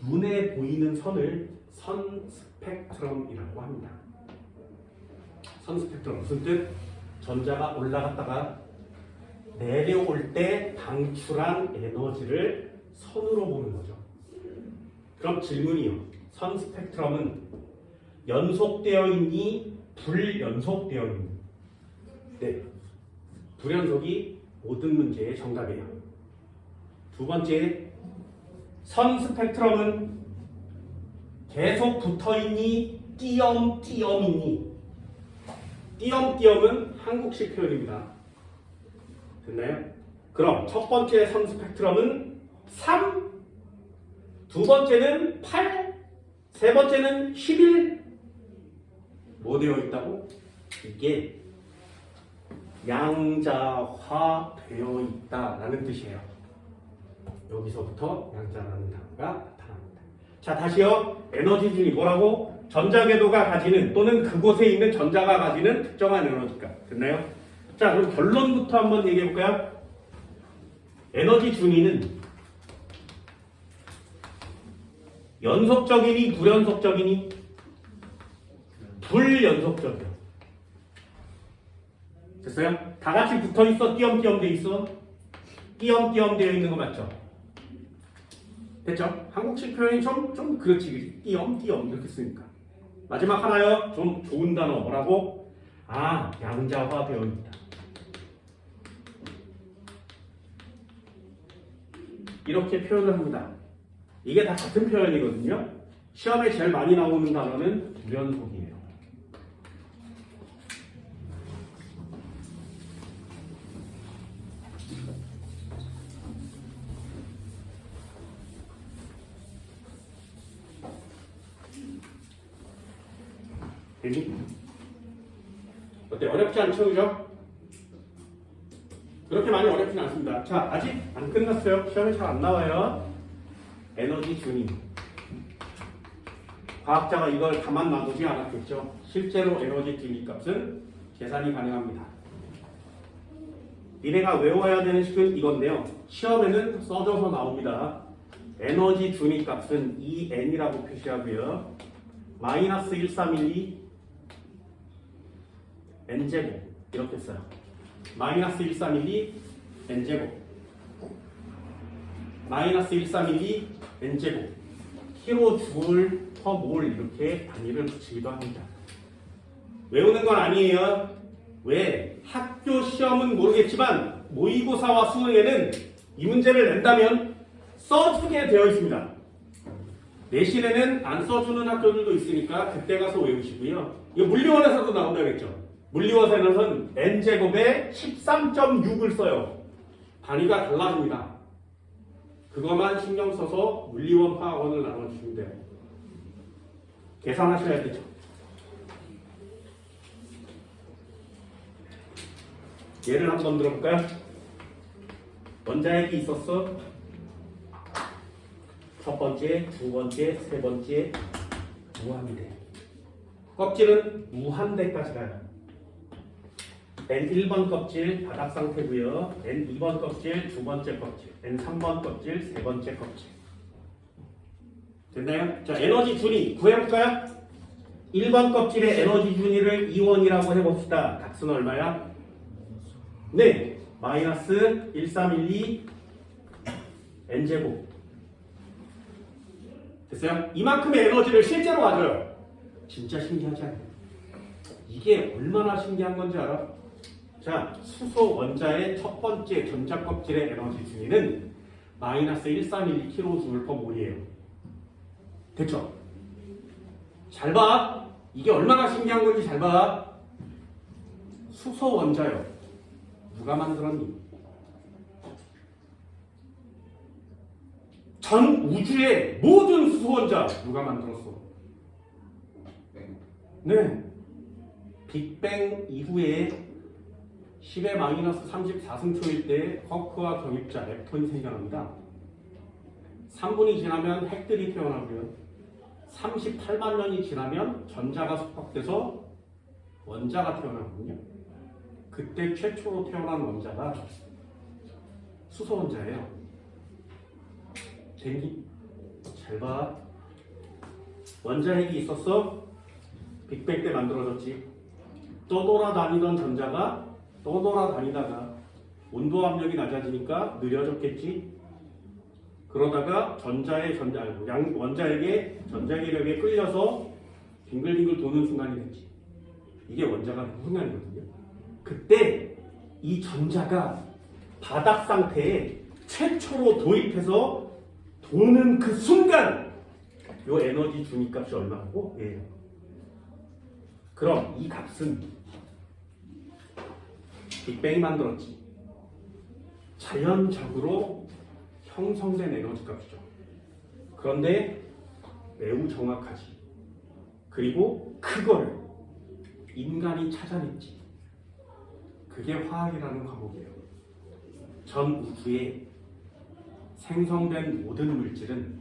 눈에 보이는 선을 선 스펙트럼이라고 합니다. 선 스펙트럼 무슨 뜻? 전자가 올라갔다가 내려올 때 방출한 에너지를 선으로 보는 거죠. 그럼 질문이요. 선 스펙트럼은 연속되어 있니? 불연속되어 있니? 네. 불연속이 모든 문제의 정답이에요. 두 번째, 선 스펙트럼은 계속 붙어있니? 띄엄띄엄이니? 띄엄띄엄은 한국식 표현입니다. 됐나요? 그럼 첫 번째 선 스펙트럼은 3, 두 번째는 8, 세 번째는 11. 뭐 되어 있다고? 이게 양자화되어 있다라는 뜻이에요. 여기서부터 양자라는 단어가 나타납니다. 자, 다시요. 에너지 준이 뭐라고? 전자 궤도가 가지는 또는 그곳에 있는 전자가 가지는 특정한 에너지가. 됐나요? 자, 그럼 결론부터 한번 얘기해 볼까요? 에너지 준위는 연속적이니 불연속적이니? 불연속적이요. 됐어요? 다 같이 붙어 있어? 띄엄띄엄 돼 있어? 띄엄띄엄 되어 있는 거 맞죠? 됐죠? 한국식 표현이 좀 그렇지, 그치? 띄엄띄엄 이렇게 쓰니까. 마지막 하나요. 좀 좋은 단어 뭐라고? 아, 양자화 되어 있다. 이렇게 표현을 합니다. 이게 다 같은 표현이거든요. 시험에 제일 많이 나오는 단어는 불연속이에요. 됐니? 어때? 어렵지 않죠? 그죠? 그렇게 많이 어렵지는 않습니다. 자, 아직 안 끝났어요. 시험에 잘 안 나와요. 에너지 튜닝. 과학자가 이걸 가만 놔두지 않았겠죠. 실제로 에너지 튜닝 값은 계산이 가능합니다. 니네가 외워야 되는 식은 이건데요. 시험에는 써져서 나옵니다. 에너지 튜닝 값은 EN이라고 표시하고요. 마이너스 1312 N제곱 이렇게 써요. 마이너스 1312 N제곱 마이너스 1312 N제곱 킬로줄 퍼 몰 이렇게 단위를 붙이기도 합니다. 외우는 건 아니에요. 왜? 학교 시험은 모르겠지만 모의고사와 수능에는 이 문제를 낸다면 써주게 되어 있습니다. 내신에는 안 써주는 학교들도 있으니까 그때 가서 외우시고요. 이거 물리원에서도 나온다 그랬죠. 물리원에서는 n제곱에 13.6을 써요. 단위가 달라집니다. 그것만 신경 써서 물리원, 화학원을 나눠주시면 돼요. 계산하셔야 되죠. 예를 한번 들어볼까요? 원자핵이 있었어. 첫 번째, 두 번째, 세 번째 무한대. 껍질은 무한대까지 가요. N1번 껍질 바닥 상태고요. N2번 껍질 두 번째 껍질, N3번 껍질 세 번째 껍질. 됐나요? 자, 에너지 준위 구해볼까요? 1번 껍질의 에너지 준위를 이온이라고 해봅시다. 값은 얼마야? 네, 마이너스 1312 N제곱. 됐어요? 이만큼의 에너지를 실제로 가져요. 진짜 신기하지 않아요? 이게 얼마나 신기한 건지 알아? 자, 수소 원자의 첫 번째 전자 껍질의 에너지 준위는 마이너스 1312kJ/몰이에요. 됐죠? 잘 봐. 이게 얼마나 신기한 건지 잘 봐. 수소 원자요. 누가 만들었니? 전 우주의 모든 수소 원자 누가 만들었어? 네. 빅뱅 이후에 10의 마이너스 34승초일 때 쿼크와 경입자 렙톤이 생겨납니다. 3분이 지나면 핵들이 태어나고요. 38만 년이 지나면 전자가 속박돼서 원자가 태어나거든요. 그때 최초로 태어난 원자가 수소 원자예요. dengi? 잘 봐. 원자핵이 있었어. 빅뱅 때 만들어졌지. 떠돌아다니던 전자가 떠돌아다니다가 온도 압력이 낮아지니까 느려졌겠지. 그러다가 원자핵의 전자기력에 끌려서 빙글빙글 도는 순간이 됐지. 이게 원자가 되는 순간이거든요. 그때 이 전자가 바닥 상태에 최초로 도입해서 도는 그 순간 요 에너지 준위 값이 얼마고? 예. 그럼 이 값은 빅뱅이 만들었지. 자연적으로 형성된 에너지 값이죠. 그런데 매우 정확하지. 그리고 그걸 인간이 찾아냈지. 그게 화학이라는 과목이에요. 전 우주에 생성된 모든 물질은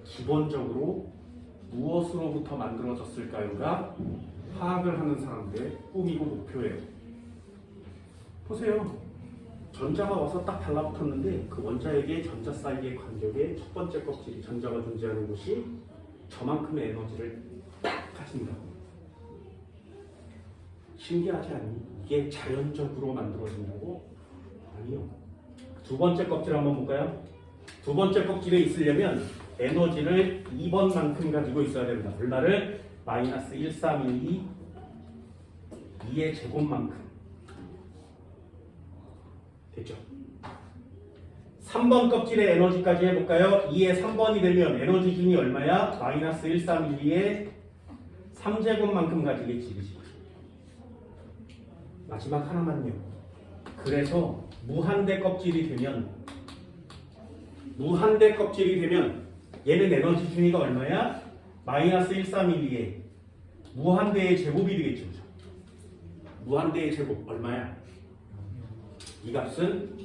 기본적으로 무엇으로부터 만들어졌을까요가 화학을 하는 사람들의 꿈이고 목표예요. 보세요. 전자가 와서 딱 달라붙었는데 그 원자에게 전자 사이의 간격에 첫 번째 껍질이 전자가 존재하는 곳이 저만큼의 에너지를 딱 가진다고. 신기하지 않니? 이게 자연적으로 만들어진다고? 아니요. 두 번째 껍질 한번 볼까요? 두 번째 껍질에 있으려면 에너지를 2번만큼 가지고 있어야 됩니다. 얼마를? 마이너스 1312 2의 제곱만큼. 됐죠? 3번 껍질의 에너지까지 해볼까요? 2의 3번이 되면 에너지 준이 얼마야? 마이너스 1312의 3제곱만큼 가지겠지. 그치? 마지막 하나만요. 그래서 무한대 껍질이 되면 얘는 에너지 준위가 얼마야? 마이너스 1312에 무한대의 제곱이 되겠죠. 그죠? 무한대의 제곱 얼마야? 이 값은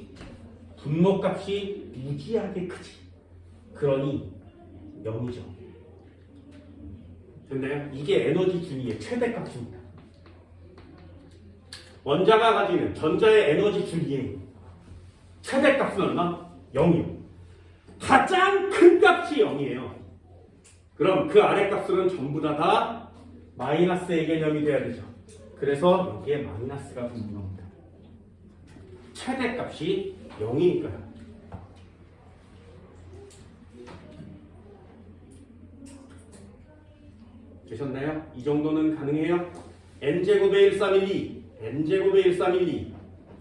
분모값이 무지하게 크지. 그러니 0이죠. 됐나요? 이게 에너지 준위의 최대값입니다. 원자가 가지는 전자의 에너지 준위의 최대값은 얼마? 0이요. 가장 큰 값이 0이에요. 그럼 그 아래 값들은 전부 다 마이너스의 개념이 돼야 되죠. 그래서 여기에 마이너스가 붙는 겁니다. 최대값이 0이니까요. 되셨나요? 이 정도는 가능해요? n제곱의 1312, n제곱의 1312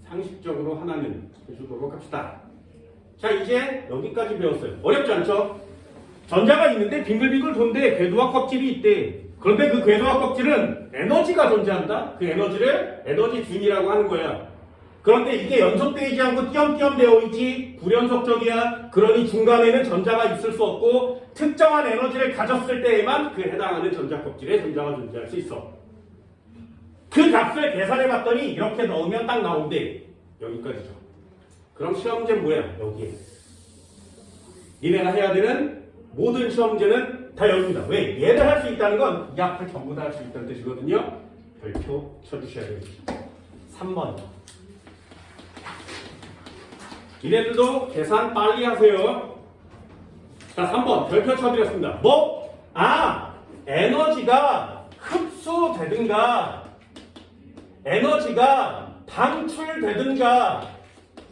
상식적으로 하나는 해주도록 합시다. 자, 이제 여기까지 배웠어요. 어렵지 않죠? 전자가 있는데 빙글빙글 도는데 궤도와 껍질이 있대. 그런데 그 궤도와 껍질은 에너지가 존재한다? 그 에너지를 에너지 준이라고 하는 거야. 그런데 이게 연속되지 않고 띄엄띄엄 되어 있지 불연속적이야. 그러니 중간에는 전자가 있을 수 없고 특정한 에너지를 가졌을 때에만 그 해당하는 전자 껍질에 전자가 존재할 수 있어. 그 값을 계산해 봤더니 이렇게 넣으면 딱 나온대. 여기까지죠. 그럼 시험제는 뭐야? 여기에. 니네가 해야 되는 모든 시험제는 다 여기입니다. 왜? 얘를 할 수 있다는 건 이 앞을 전부 다 할 수 있다는 뜻이거든요. 별표 쳐주셔야 되겠죠. 3번. 니네들도 계산 빨리 하세요. 자, 3번 별표 쳐드렸습니다. 뭐? 에너지가 흡수되든가 에너지가 방출되든가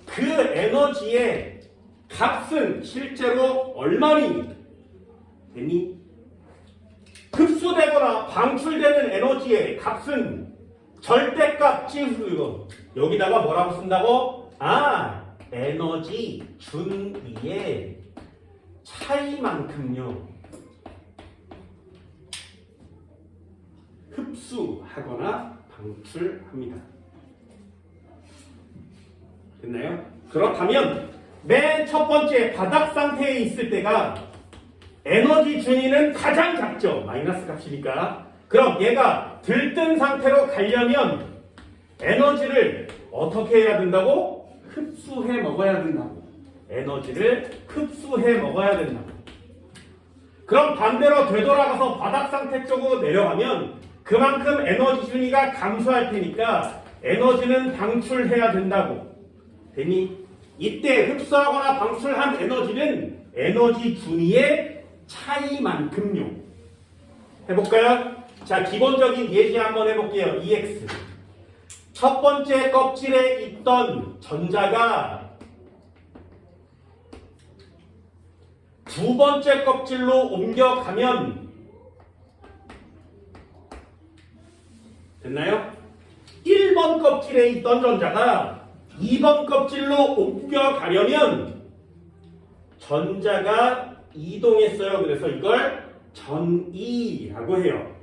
그 에너지의 값은 실제로 얼마니? 되니? 흡수되거나 방출되는 에너지의 값은 절대값 찌우고 여기다가 뭐라고 쓴다고? 에너지 준위의 차이만큼요. 흡수하거나 방출합니다. 됐나요? 그렇다면 맨 첫 번째 바닥 상태에 있을 때가 에너지 준위는 가장 작죠. 마이너스 값이니까. 그럼 얘가 들뜬 상태로 가려면 에너지를 어떻게 해야 된다고? 흡수해 먹어야 된다고. 에너지를 흡수해 먹어야 된다고. 그럼 반대로 되돌아가서 바닥 상태 쪽으로 내려가면 그만큼 에너지 준위가 감소할 테니까 에너지는 방출해야 된다고. 되니? 이때 흡수하거나 방출한 에너지는 에너지 준위의 차이만큼요. 해볼까요? 자, 기본적인 예시 한번 해볼게요. EX. 첫 번째 껍질에 있던 전자가 두 번째 껍질로 옮겨가면 됐나요? 1번 껍질에 있던 전자가 2번 껍질로 옮겨가려면 전자가 이동했어요. 그래서 이걸 전이라고 해요.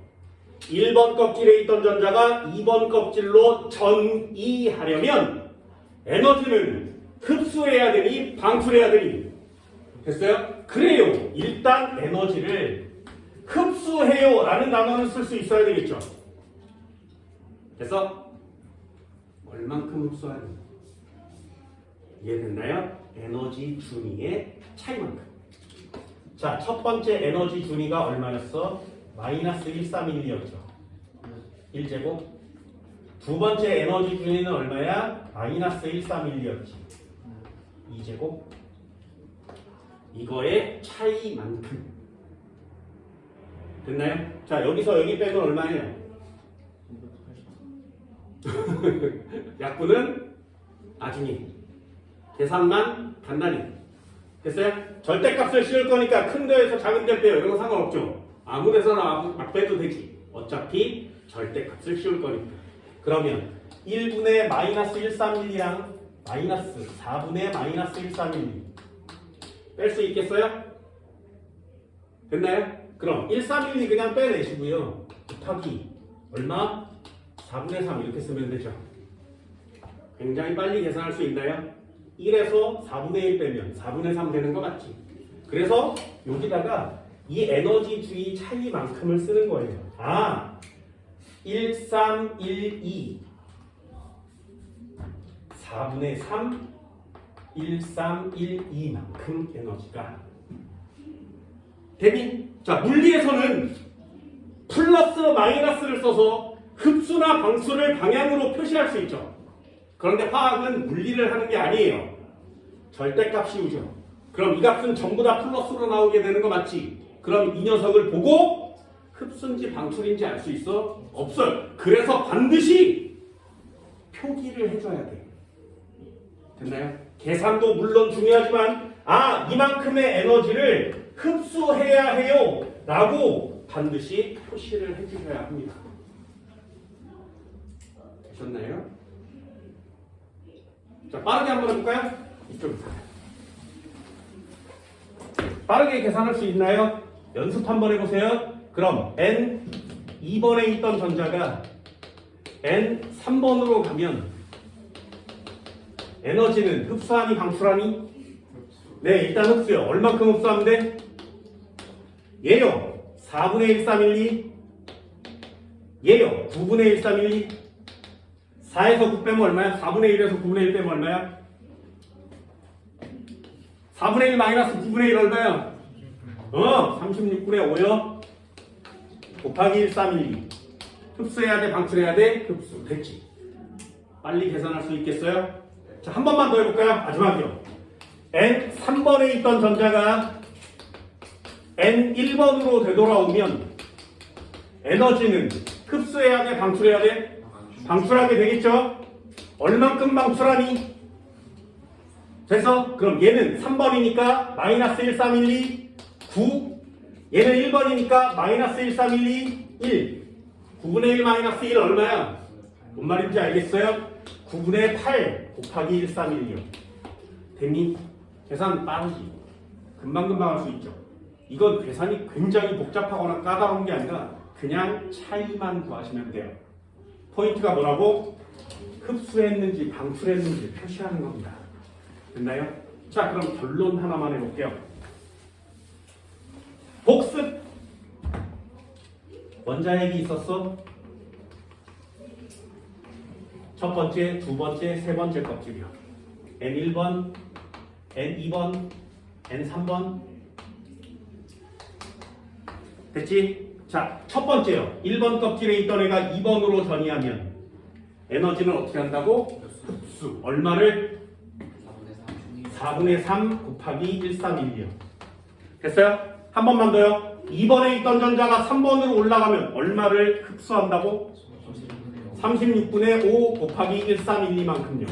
1번 껍질에 있던 전자가 2번 껍질로 전이하려면 에너지는 흡수해야 되니 방출해야 되니. 됐어요? 그래요. 일단 에너지를 흡수해요 라는 단어는 쓸 수 있어야 되겠죠. 그래서 얼만큼 흡수하는 이해됐나요? 에너지 준위의 차이만큼. 자, 첫 번째 에너지 준위가 얼마였어? 마이너스 131이었죠. 1제곱. 두 번째 에너지 준위는 얼마야? 마이너스 131이었지. 2제곱. 이거의 차이만큼. 됐나요? 자, 여기서 여기 빼면 얼마예요? 약분은 나중에. 계산만 간단히. 됐어요? 절대값을 씌울 거니까 큰 데에서 작은 데 빼요. 이런 거 상관없죠. 아무 데서나 막 빼도 되지. 어차피 절대값을 씌울 거니까. 그러면 1분의 마이너스 131이랑 마이너스 4분의 마이너스 131 뺄 수 있겠어요? 됐나요? 그럼 131이 그냥 빼내시고요. 곱하기 얼마? 4분의 3 이렇게 쓰면 되죠. 굉장히 빨리 계산할 수 있나요? 1에서 4분의 1 빼면 4분의 3 되는 거 맞지? 그래서 여기다가 이 에너지 주의 차이만큼을 쓰는 거예요. 1312 4분의 3 1312만큼 에너지가 대비. 자, 물리에서는 플러스 마이너스를 써서 흡수나 방수를 방향으로 표시할 수 있죠. 그런데 화학은 물리를 하는 게 아니에요. 절대값 씌우죠. 그럼 이 값은 전부 다 플러스로 나오게 되는 거 맞지? 그럼 이 녀석을 보고 흡수인지 방출인지 알 수 있어? 없어요. 그래서 반드시 표기를 해줘야 돼. 됐나요? 계산도 물론 중요하지만 이만큼의 에너지를 흡수해야 해요 라고 반드시 표시를 해주셔야 합니다. 되셨나요? 자, 빠르게 한번 해볼까요? 이쪽에서 빠르게 계산할 수 있나요? 연습 한번 해보세요. 그럼 N 2번에 있던 전자가 N 3번으로 가면 에너지는 흡수하니 방출하니? 네, 일단 흡수요. 얼만큼 흡수하면 돼? 얘요. 4분의 1312. 얘요. 9분의 1312. 4에서 9 빼면 얼마야? 4분의 1에서 9분의 1 빼면 얼마야? 4분의 1 마이너스 9분의 1 얼마야? 36분의 5요. 곱하기 1312. 흡수해야 돼? 방출해야 돼? 흡수. 됐지. 빨리 계산할 수 있겠어요? 자, 한 번만 더 해볼까요? 마지막이요. N 3번에 있던 전자가 N 1번으로 되돌아오면 에너지는 흡수해야 돼? 방출해야 돼? 방출하게 되겠죠? 얼만큼 방출하니? 됐어? 그럼 얘는 3번이니까 마이너스 1312 9. 얘는 1번이니까 마이너스 1312 1. 9분의 1 마이너스 1 얼마야? 뭔 말인지 알겠어요? 9분의 8 곱하기 1312요. 됐니? 계산 빠르지? 금방금방 할 수 있죠. 이건 계산이 굉장히 복잡하거나 까다로운 게 아니라 그냥 차이만 구하시면 돼요. 포인트가 뭐라고? 흡수했는지 방출했는지 표시하는 겁니다. 됐나요? 자, 그럼 결론 하나만 해볼게요. 복습! 원자핵이 있었어? 첫 번째, 두 번째, 세 번째 껍질이요. N1번, N2번, N3번. 됐지? 자, 첫 번째요. 1번 껍질에 있던 애가 2번으로 전이하면 에너지는 어떻게 한다고? 흡수. 얼마를? 4분의 3 곱하기 1312요. 됐어요? 한 번만 더요. 2번에 있던 전자가 3번으로 올라가면 얼마를 흡수한다고? 36분의 5 곱하기 1312만큼요.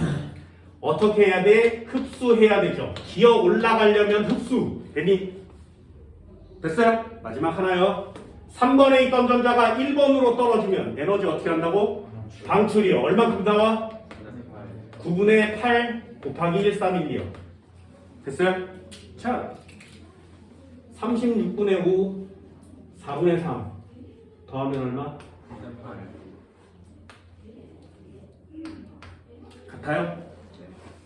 어떻게 해야 돼? 흡수해야 되죠. 기어 올라가려면 흡수. 됐니? 됐어요? 마지막 하나요. 3번에 있던 전자가 1번으로 떨어지면 에너지 어떻게 한다고? 방출이요. 얼만큼 나와? 9분의 8 곱하기 1312요. 됐어요? 자, 36분의 5 4분의 3 더하면 얼마? 같아요?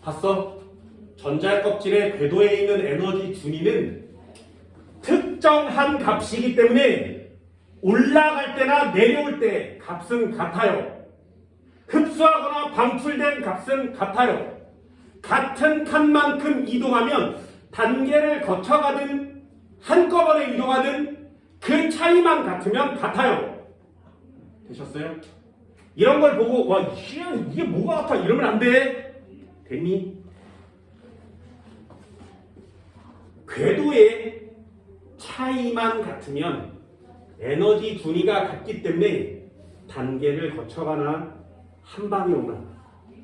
봤어? 전자 껍질의 궤도에 있는 에너지 준위는 특정한 값이기 때문에 올라갈 때나 내려올 때 값은 같아요. 흡수하거나 방출된 값은 같아요. 같은 칸만큼 이동하면 단계를 거쳐가든 한꺼번에 이동하든 그 차이만 같으면 같아요. 되셨어요? 이런 걸 보고 와 이게 뭐가 같아 이러면 안 돼. 됐니? 궤도의 차이만 같으면 에너지 준위가 같기 때문에 단계를 거쳐가나 한 방에 오나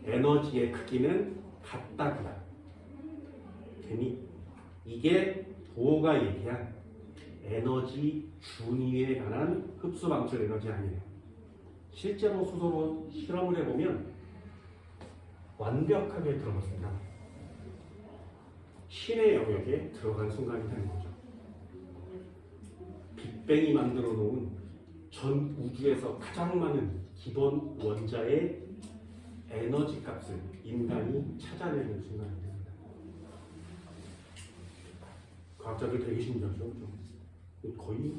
에너지의 크기는 같다구나. 됐니? 이게 도어가 얘기한 에너지 준위에 관한 흡수 방출 에너지 아니에요. 실제로 수소로 실험을 해보면 완벽하게 들어갔습니다. 신의 영역에 들어간 순간이 되는 거죠. 빅뱅이 만들어 놓은 전 우주에서 가장 많은 기본 원자의 에너지 값을 인간이 찾아내는 순간이 됩니다. 과학자들 되게 신기하죠. 거의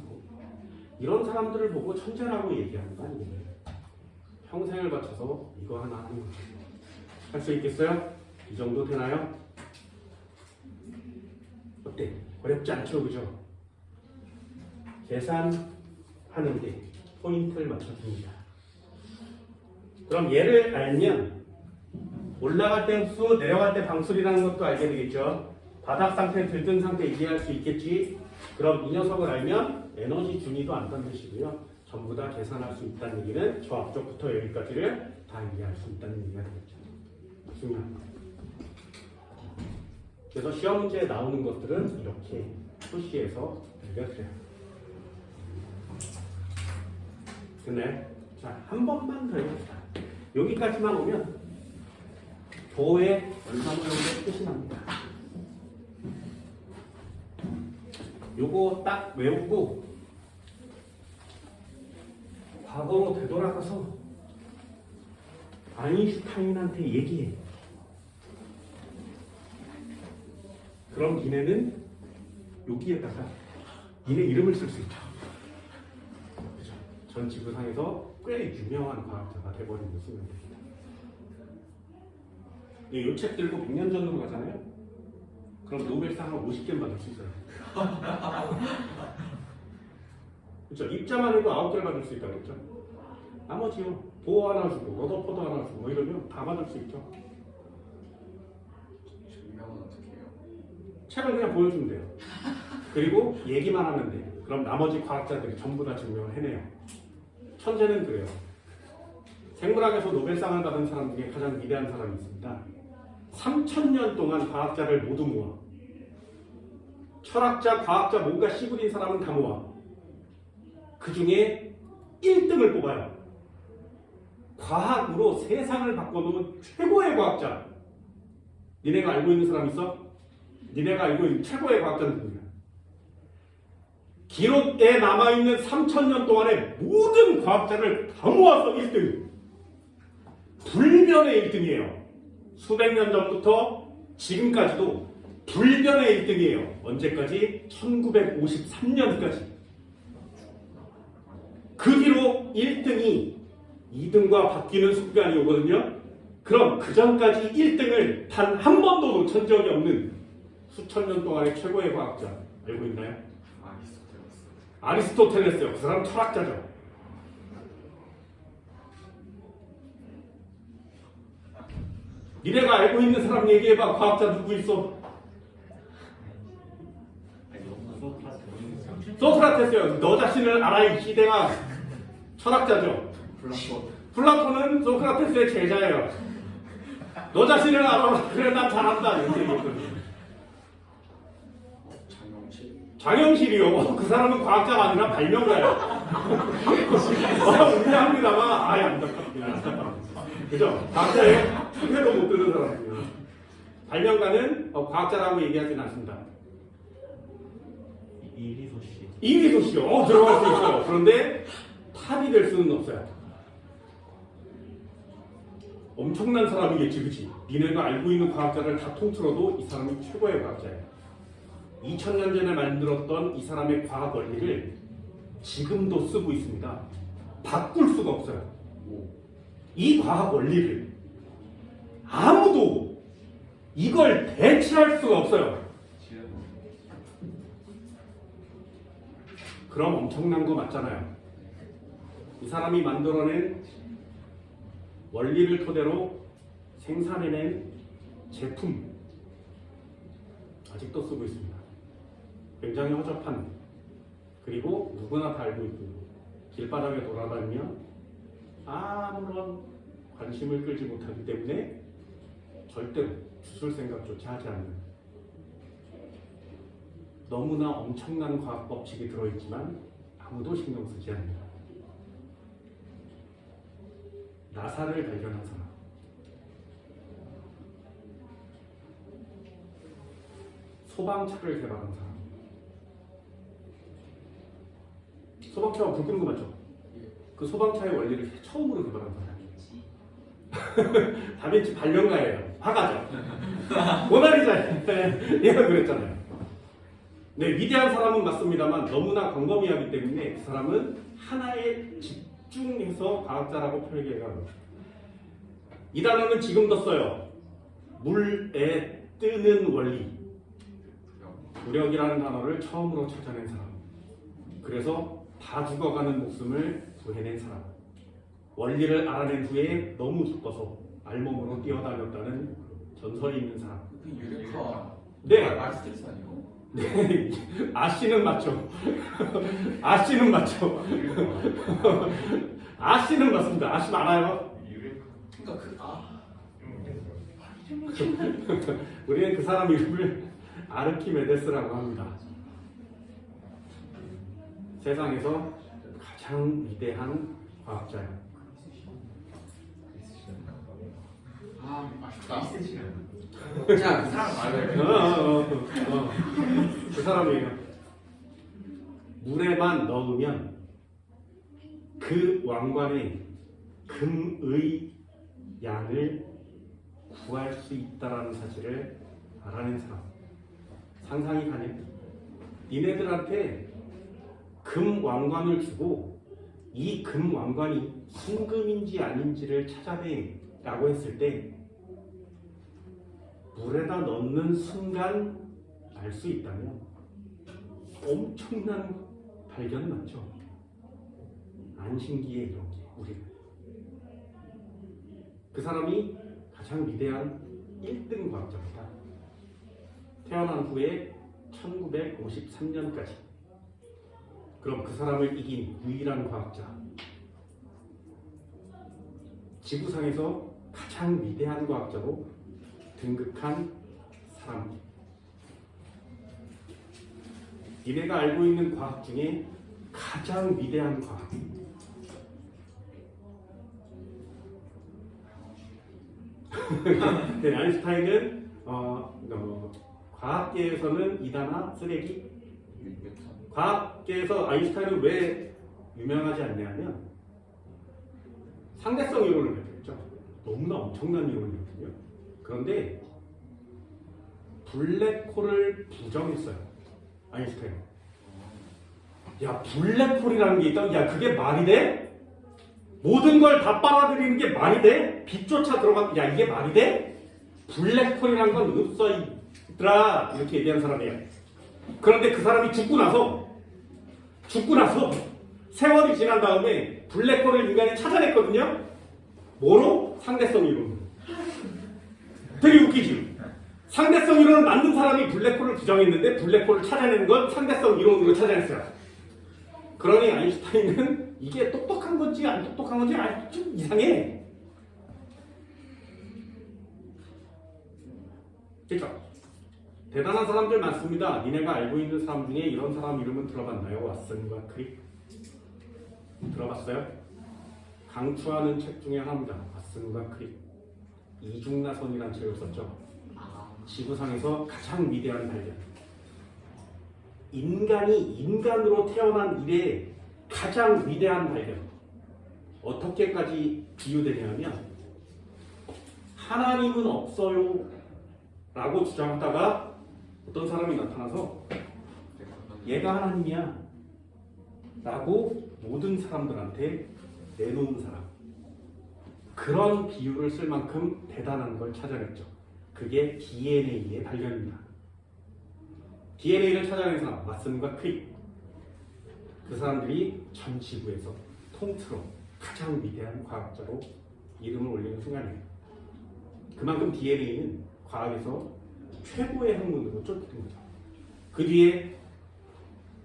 이런 사람들을 보고 천재라고 얘기하는 거 아니에요. 평생을 바쳐서 이거 하나 하는 거죠. 할 수 있겠어요? 이 정도 되나요? 어때? 어렵지 않죠, 그죠? 계산하는데 포인트를 맞춰줍니다. 그럼 얘를 알면 올라갈 때 흡수, 내려갈 때 방출이라는 것도 알게 되겠죠. 바닥 상태, 들뜬 상태 이해할 수 있겠지. 그럼 이 녀석을 알면 에너지 준위도 안다는 뜻이고요. 전부 다 계산할 수 있다는 얘기는 저 앞쪽부터 여기까지를 다 이해할 수 있다는 얘기가 되겠죠. 중요한 거. 그래서 시험 문제에 나오는 것들은 이렇게 표시해서 알려드려요. 됐나요? 자, 한 번만 더 해봅시다. 여기까지만 오면 도의 얼마만큼의 끝이 납니다. 요거 딱 외우고 과거로 되돌아가서 아인슈타인한테 얘기해. 그럼 니네는 여기에다가 니네 이름을 쓸 수 있죠. 그죠? 전 지구상에서 꽤 유명한 과학자가 돼버린 모습을 됩니다. 이 책들고 100년 전으로 가잖아요. 그럼 노벨상을 50개는 받을 수 있어요. 그렇죠? 입자만 해도 9개를 받을 수 있다고 했죠. 나머지요. 보호 하나 주고 러더퍼드 하나 주고 뭐 이러면 다 받을 수 있죠. 증명은 어떻게 해요? 책을 그냥 보여주면 돼요. 그리고 얘기만 하면 돼. 그럼 나머지 과학자들이 전부 다 증명을 해내요. 천재는 그래요. 생물학에서 노벨상을 받은 사람 중에 가장 위대한 사람이 있습니다. 3000년 동안 과학자를 모두 모아. 철학자, 과학자, 뭔가 씨부린 사람은 다 모아. 그 중에 1등을 뽑아요. 과학으로 세상을 바꿔놓은 최고의 과학자. 니네가 알고 있는 사람 있어? 니네가 알고 있는 최고의 과학자는 누구냐? 기록에 남아있는 3000년 동안의 모든 과학자를 다 모아서 1등. 불변의 1등이에요. 수백 년 전부터 지금까지도 불변의 1등이에요. 언제까지? 1953년까지. 그 뒤로 1등이 2등과 바뀌는 습관이 오거든요. 그럼 그 전까지 1등을 단 한 번도 놓친 적이 없는 수천 년 동안의 최고의 과학자 알고 있나요? 아리스토텔레스요. 그 사람 철학자죠. 니네가 알고 있는 사람 얘기해봐. 과학자 누구 있어? 소크라테스요. 너 자신을 알아. 이 시대가 철학자죠. 플라톤은 소크라테스의 제자예요. 너 자신을 알아. 그래 난 잘한다. 이렇게 얘기했거든요. 장영실이요. 그 사람은 과학자가 아니라 발명가예요. 운명합니다만 아예 안타깝습니다. 그죠? 과학자예요. 회도 못 듣는 사람이에요. 발명가는 과학자라고 얘기하지는 않습니다. 이미소 씨요. 들어갈 수 있어요. 그런데 탑이 될 수는 없어요. 엄청난 사람이겠지, 그치? 니네가 알고 있는 과학자를 다 통틀어도 이 사람이 최고의 과학자예요. 2000년 전에 만들었던 이 사람의 과학 원리를 지금도 쓰고 있습니다. 바꿀 수가 없어요. 이 과학 원리를 아무도 이걸 대체할 수가 없어요. 그럼 엄청난 거 맞잖아요. 이 사람이 만들어낸 원리를 토대로 생산해낸 제품 아직도 쓰고 있습니다. 굉장히 허접한, 그리고 누구나 다 알고 있고 길바닥에 돌아다니면 아무런 관심을 끌지 못하기 때문에 절대로 주술 생각조차 하지 않는, 너무나 엄청난 과학 법칙이 들어있지만 아무도 신경 쓰지 않는 나사를 발견한 사람. 소방차를 개발한 사람. 소방차가 불 끄는 거 맞죠? 그 소방차의 원리를 처음으로 개발한 사람이에요. 다빈치 발명가예요. 화가죠. 모나리자. 얘가 그랬잖아요. 네, 위대한 사람은 맞습니다만 너무나 광범위하기 때문에 그 사람은 하나의 집중해서 과학자라고 표현해요. 이 단어는 지금도 써요. 물에 뜨는 원리. 무력이라는 단어를 처음으로 찾아낸 사람. 그래서 다 죽어가는 목숨을 구해낸 사람. 원리를 알아낸 후에 너무 기뻐서 알몸으로 뛰어다녔다는 전설이 있는 사람. 그 유레카. 네. 아리스토텔레스 아니에요? 네, 아씨는 맞죠. 아씨는 맞죠. 아씨는 맞습니다. 아씨 많아요. 그러니까 우리는 그 사람 이름을 아르키메데스라고 합니다. 세상에서 가장 위대한 과학자예요. 아 아쉽다. 자, 그 사람 말을. 그 사람이에요. 물에만 넣으면 그 왕관의 금의 양을 구할 수 있다라는 사실을 알아낸 사람. 상상이 가네. 니네들한테 금 왕관을 주고 이 금 왕관이 순금인지 아닌지를 찾아내라고 했을 때 물에다 넣는 순간 알 수 있다면 엄청난 발견 맞죠? 안 신기해 이런 게 우리는. 그 사람이 가장 위대한 1등 과학자입니다. 태어난 후에 1953년까지. 그럼 그 사람을 이긴 유일한 과학자. 지구상에서 가장 위대한 과학자로 등극한 사람. 니네가 알고 있는 과학 중에 가장 위대한 과학. 네, 아인슈타인은 과학계에서는 이단아 쓰레기. 과학계에서 아인슈타인은 왜 유명하지 않냐면 상대성 이론을 발표했죠. 너무나 엄청난 이론이거든요. 그런데 블랙홀을 부정했어요. 아인슈타인. 야, 블랙홀이라는 게 있다. 야, 그게 말이 돼? 모든 걸 다 빨아들이는 게 말이 돼? 빛조차 들어가. 야, 이게 말이 돼? 블랙홀이라는 건 없어 있더라. 이렇게 얘기한 사람이에요. 그런데 그 사람이 죽고 나서 세월이 지난 다음에 블랙홀을 인간이 찾아냈거든요. 뭐로? 상대성 이론으로. 되게 웃기지? 상대성 이론을 만든 사람이 블랙홀을 부정했는데 블랙홀을 찾아내는 건 상대성 이론으로 찾아냈어요. 그러니 아인슈타인은 이게 똑똑한 건지 안 똑똑한 건지 좀 이상해. 그러니까 대단한 사람들 많습니다. 니네가 알고 있는 사람 중에 이런 사람 이름은 들어봤나요? 왓슨과 크릭? 들어봤어요? 강추하는 책 중에 하나입니다. 왓슨과 크릭. 이중나선이라는 책을 썼죠. 지구상에서 가장 위대한 발견. 인간이 인간으로 태어난 이래 가장 위대한 발견. 어떻게까지 비유되냐면 하나님은 없어요 라고 주장하다가 어떤 사람이 나타나서 얘가 하나님이야 라고 모든 사람들한테 내놓은 사람. 그런 비유를 쓸 만큼 대단한 걸 찾아냈죠. 그게 DNA의 발견입니다. DNA를 찾아낸 사람, 왓슨과 크릭. 그 사람들이 전 지구에서 통틀어 가장 위대한 과학자로 이름을 올리는 순간이에요. 그만큼 DNA는 과학에서 최고의 학문으로 쫓긴 거죠. 그 뒤에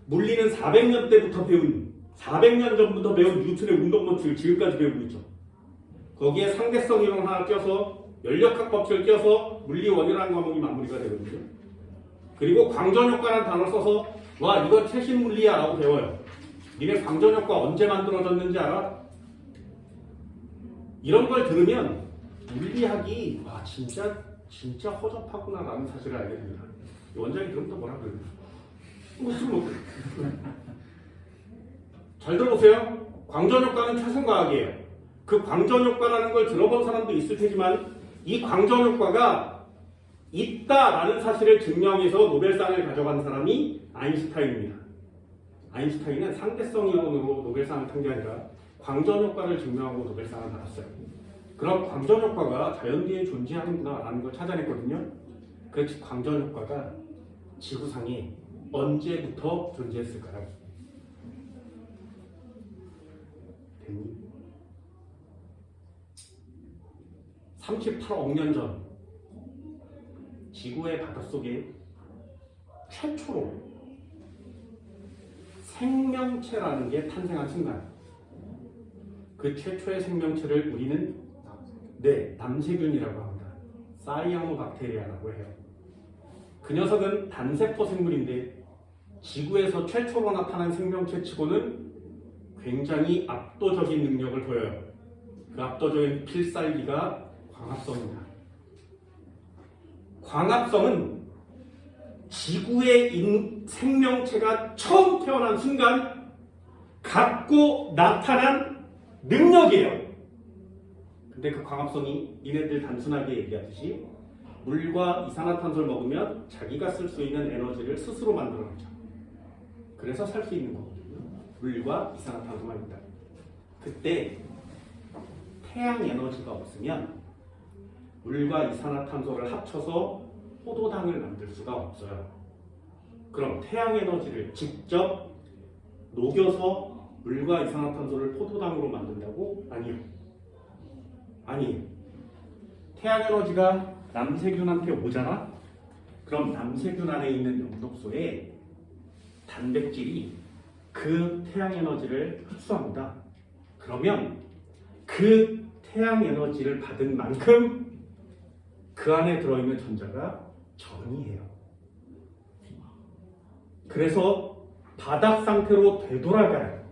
물리는 400년 때부터 배운 400년 전부터 배운 뉴턴의 운동법칙을 지금까지 배우고 있죠. 거기에 상대성 이론 하나 껴서 연력학 법칙을 껴서 물리 원이라는 과목이 마무리가 되거든요. 그리고 광전효과라는 단어를 써서 와 이건 최신 물리야 라고 배워요. 니네 광전효과 언제 만들어졌는지 알아? 이런 걸 들으면 물리학이 와 진짜 허접하구나 라는 사실을 알게 됩니다. 원장이 그럼 또 뭐라 그래요? 잘 들어보세요. 광전효과는 최선과학이에요. 그 광전효과라는 걸 들어본 사람도 있을 테지만 이 광전효과가 있다라는 사실을 증명해서 노벨상을 가져간 사람이 아인슈타인입니다. 아인슈타인은 상대성 이론으로 노벨상을 탄 게 아니라 광전 효과를 증명하고 노벨상을 받았어요. 그럼 광전 효과가 자연계에 존재하는구나라는 걸 찾아냈거든요. 그 광전 효과가 지구상에 언제부터 존재했을까요? 됐니? 38억 년 전 지구의 바닷속에 최초로 생명체라는 게 탄생한 순간, 그 최초의 생명체를 우리는 남세균이라고 합니다. 사이아노박테리아라고 해요. 그 녀석은 단세포 생물인데 지구에서 최초로 나타난 생명체치고는 굉장히 압도적인 능력을 보여요. 그 압도적인 필살기가 광합성입니다. 광합성은 지구의 생명체가 처음 태어난 순간 갖고 나타난 능력이에요. 근데 그 광합성이 니네들 단순하게 얘기하듯이 물과 이산화탄소를 먹으면 자기가 쓸 수 있는 에너지를 스스로 만들어내죠. 그래서 살 수 있는 거거든요. 물과 이산화탄소만 있다. 그때 태양 에너지가 없으면 물과 이산화탄소를 합쳐서 포도당을 만들 수가 없어요. 그럼 태양 에너지를 직접 녹여서 물과 이산화탄소를 포도당으로 만든다고? 아니에요. 태양 에너지가 남세균한테 오잖아? 그럼 남세균 안에 있는 영독소에 단백질이 그 태양 에너지를 흡수합니다. 그러면 그 태양 에너지를 받은 만큼 그 안에 들어있는 전자가 전이에요. 그래서 바닥 상태로 되돌아가요.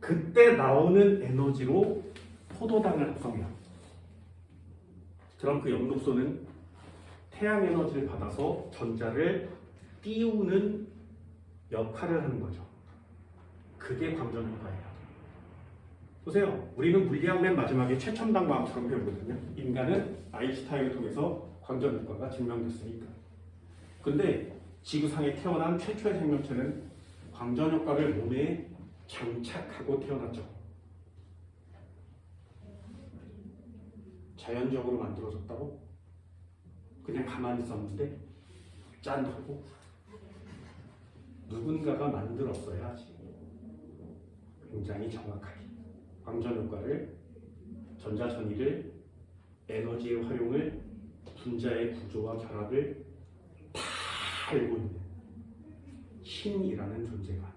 그때 나오는 에너지로 포도당을 합성해요. 그럼 그 영독소는 태양 에너지를 받아서 전자를 띄우는 역할을 하는 거죠. 그게 광전 효과예요. 보세요. 우리는 물리학 맨 마지막에 최첨단 과학처럼 배우거든요. 인간은 아인슈타인을 통해서 광전 효과가 증명됐으니까. 근데 지구상에 태어난 최초의 생명체는 광전 효과를 몸에 장착하고 태어났죠. 자연적으로 만들어졌다고? 그냥 가만히 있었는데 짠 하고 누군가가 만들었어야지. 굉장히 정확하게 광전 효과를, 전자전이를, 에너지의 활용을, 분자의 구조와 결합을 다 알고 있는 신이라는 존재가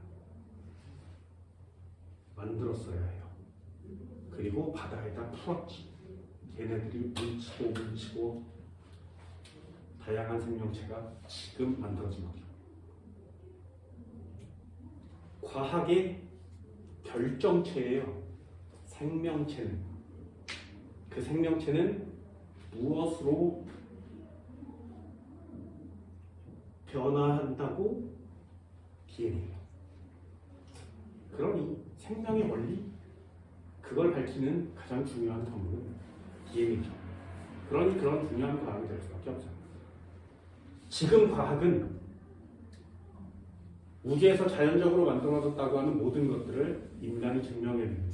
만들었어야 해요. 그리고 바다에다 풀었지. 걔네들이 뭉치고 다양한 생명체가 지금 만들어진 거죠. 과학의 결정체예요. 생명체는. 그 생명체는 무엇으로 변화한다고? DNA예요. 그러니 생명의 원리, 그걸 밝히는 가장 중요한 선물은 DNA죠. 그러니 그런 중요한 과학이 될 수밖에 없어요. 지금 과학은 우주에서 자연적으로 만들어졌다고 하는 모든 것들을 인간이 증명해내는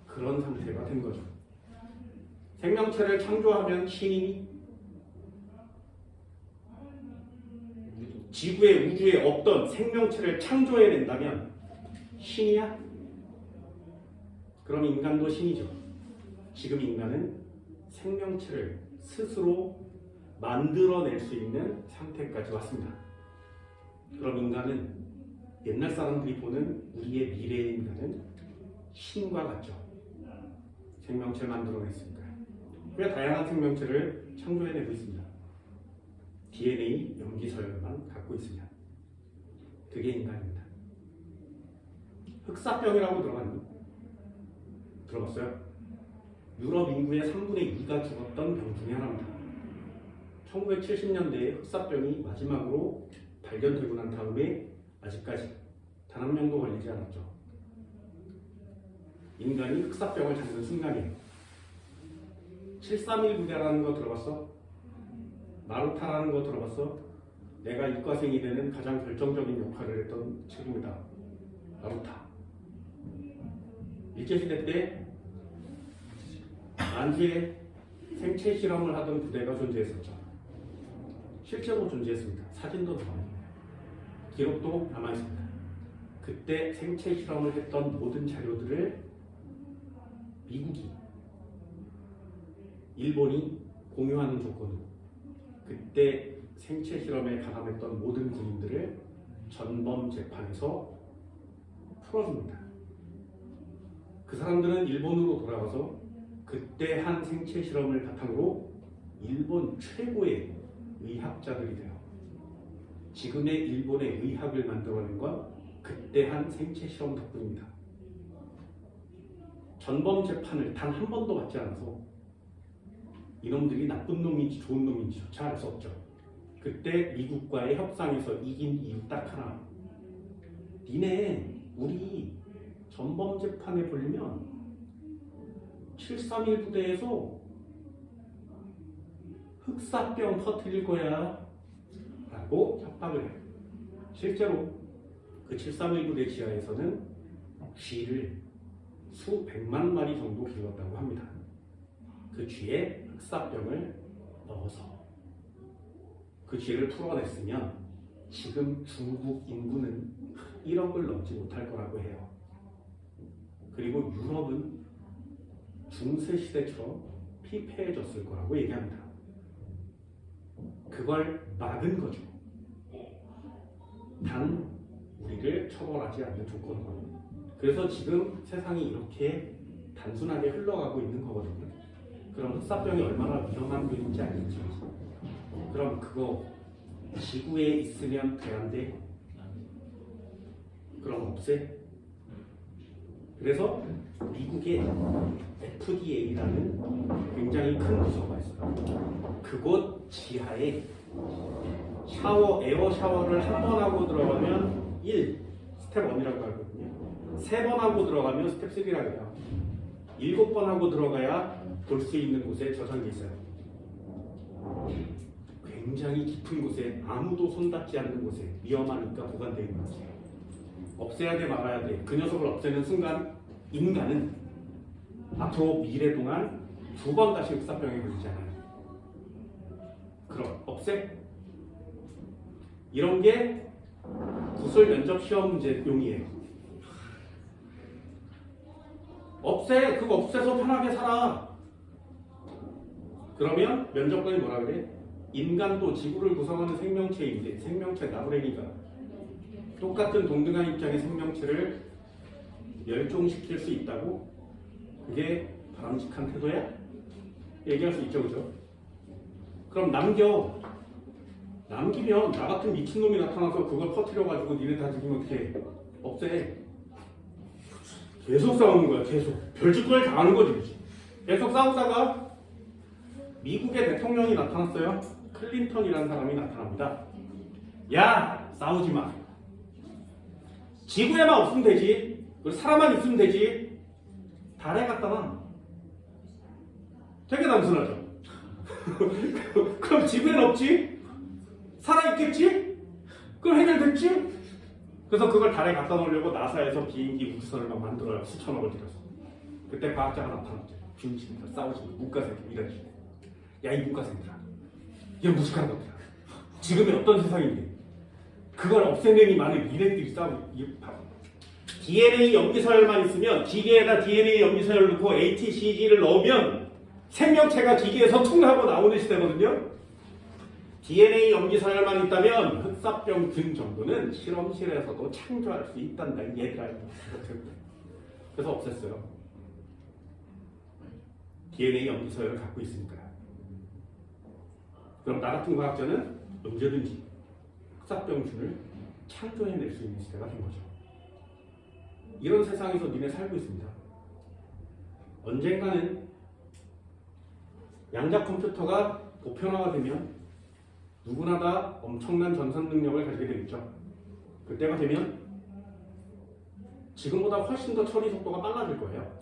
그런 상태가 된 거죠. 생명체를 창조하면 신이니? 지구에, 우주에 없던 생명체를 창조해낸다면 신이야? 그럼 인간도 신이죠. 지금 인간은 생명체를 스스로 만들어낼 수 있는 상태까지 왔습니다. 그럼 인간은 옛날 사람들이 보는 우리의 미래의 인간은 신과 같죠. 생명체를 만들어냈으니까요. 꽤 다양한 생명체를 창조해내고 있습니다. DNA 염기서열만 갖고 있습니다. 그게 인간입니다. 흑사병이라고 들어봤니? 들어봤어요? 유럽 인구의 3분의 2가 죽었던 병 중에 하나입니다. 1970년대에 흑사병이 마지막으로 발견되고 난 다음에 아직까지 단 한 명도 걸리지 않았죠. 인간이 흑사병을 잡는 순간이에요. 7319라는 거 들어봤어? 마루타라는 거 들어봤어? 내가 이과생이 되는 가장 결정적인 역할을 했던 책입니다. 마루타. 일제시대 때 만주에 생체 실험을 하던 부대가 존재했었죠. 실제로 존재했습니다. 사진도 나와요. 기록도 남아있습니다. 그때 생체 실험을 했던 모든 자료들을 미국이 일본이 공유하는 조건으로 그때 생체 실험에 가담했던 모든 군인들을 전범 재판에서 풀어줍니다. 그 사람들은 일본으로 돌아가서 그때 한 생체 실험을 바탕으로 일본 최고의 의학자들이 돼요. 지금의 일본의 의학을 만들어낸 건 그때 한 생체 실험 덕분입니다. 전범 재판을 단 한 번도 받지 않아서 이놈들이 나쁜 놈인지 좋은 놈인지조차 알 수 없죠. 그때 미국과의 협상에서 이긴 이유 딱 하나. 니네 우리 전범 재판에 걸리면 731 부대에서 흑사병 터뜨릴 거야 라고 협박을 해요. 실제로 그 731 부대 지하에서는 쥐를 수백만 마리 정도 키웠다고 합니다. 그 쥐에 흑사병을 넣어서 그 쥐를 풀어냈으면 지금 중국 인구는 1억을 넘지 못할 거라고 해요. 그리고 유럽은 중세 시대처럼 피폐해졌을 거라고 얘기합니다. 그걸 막은 거죠. 단 우리를 처벌하지 않는 조건으로. 그래서 지금 세상이 이렇게 단순하게 흘러가고 있는 거거든요. 그럼 흑사병이 얼마나 위험한 일인지 알겠죠? 그럼 그거 지구에 있으면 돼 안 돼? 그럼 없애? 그래서 미국에 FDA라는 굉장히 큰 부서가 있어요. 그곳 지하에 에어 샤워를 한 번 하고 들어가면 스텝 1이라고 하거든요. 3번 하고 들어가면 스텝 3라고 해요. 7번 하고 들어가야 볼 수 있는 곳에 저장돼 있어요. 굉장히 깊은 곳에 아무도 손닿지 않는 곳에 위험하니까 보관되어 있는 거지. 없애야 돼 말아야 돼. 그 녀석을 없애는 순간 인간은 앞으로 미래 동안 2번 다시 흑사병에 걸리잖아요. 그럼 없애? 이런 게 구술 면접 시험 문제용이에요. 없애! 그거 없애서 편하게 살아. 그러면 면접관이 뭐라 그래? 인간도 지구를 구성하는 생명체인데 생명체 나부랭이가 똑같은 동등한 입장의 생명체를 멸종시킬 수 있다고? 그게 바람직한 태도야? 얘기할 수 있죠, 그죠? 그럼 남기면 나 같은 미친놈이 나타나서 그걸 퍼뜨려가지고 니네 다 죽이면 어떡해? 없애. 계속 싸우는 거야, 계속. 별짓거리 당하는 거지. 계속 싸우다가 미국의 대통령이 나타났어요. 클린턴이라는 사람이 나타납니다. 야, 싸우지 마. 지구에만 없으면 되지. 그리고 사람만 있으면 되지. 달에 갖다 놔. 되게 단순하죠. 그럼 지구에는 없지? 살아있겠지? 그럼 해결됐지? 그래서 그걸 달에 갖다 놓으려고 나사에서 비행기 우주선을 막 만들어요. 수천억을 들여서. 그때 과학자가 나타났죠. 균치니까 싸우지 마. 문과생들 이런 식으로. 야, 이 문과생들아. 이건 무식한 것들아. 지금의 어떤 세상인데 그걸 없애느니 많은 미래들이 싸우고. DNA 염기서열만 있으면 기계에다 DNA 염기서열 넣고 ATCG를 넣으면 생명체가 기계에서 툭 하고 나오는 시대거든요. DNA 염기서열만 있다면 흑사병균 정도는 실험실에서도 창조할 수 있단다. 얘들아. 그래서 없앴어요. DNA 염기서열을 갖고 있으니까. 그럼 나 같은 과학자는 언제든지 흑사병균을 창조해낼 수 있는 시대가 된 거죠. 이런 세상에서 니네 살고 있습니다. 언젠가는 양자 컴퓨터가 보편화가 되면 누구나 다 엄청난 전산 능력을 가지게 되겠죠. 그때가 되면 지금보다 훨씬 더 처리 속도가 빨라질 거예요.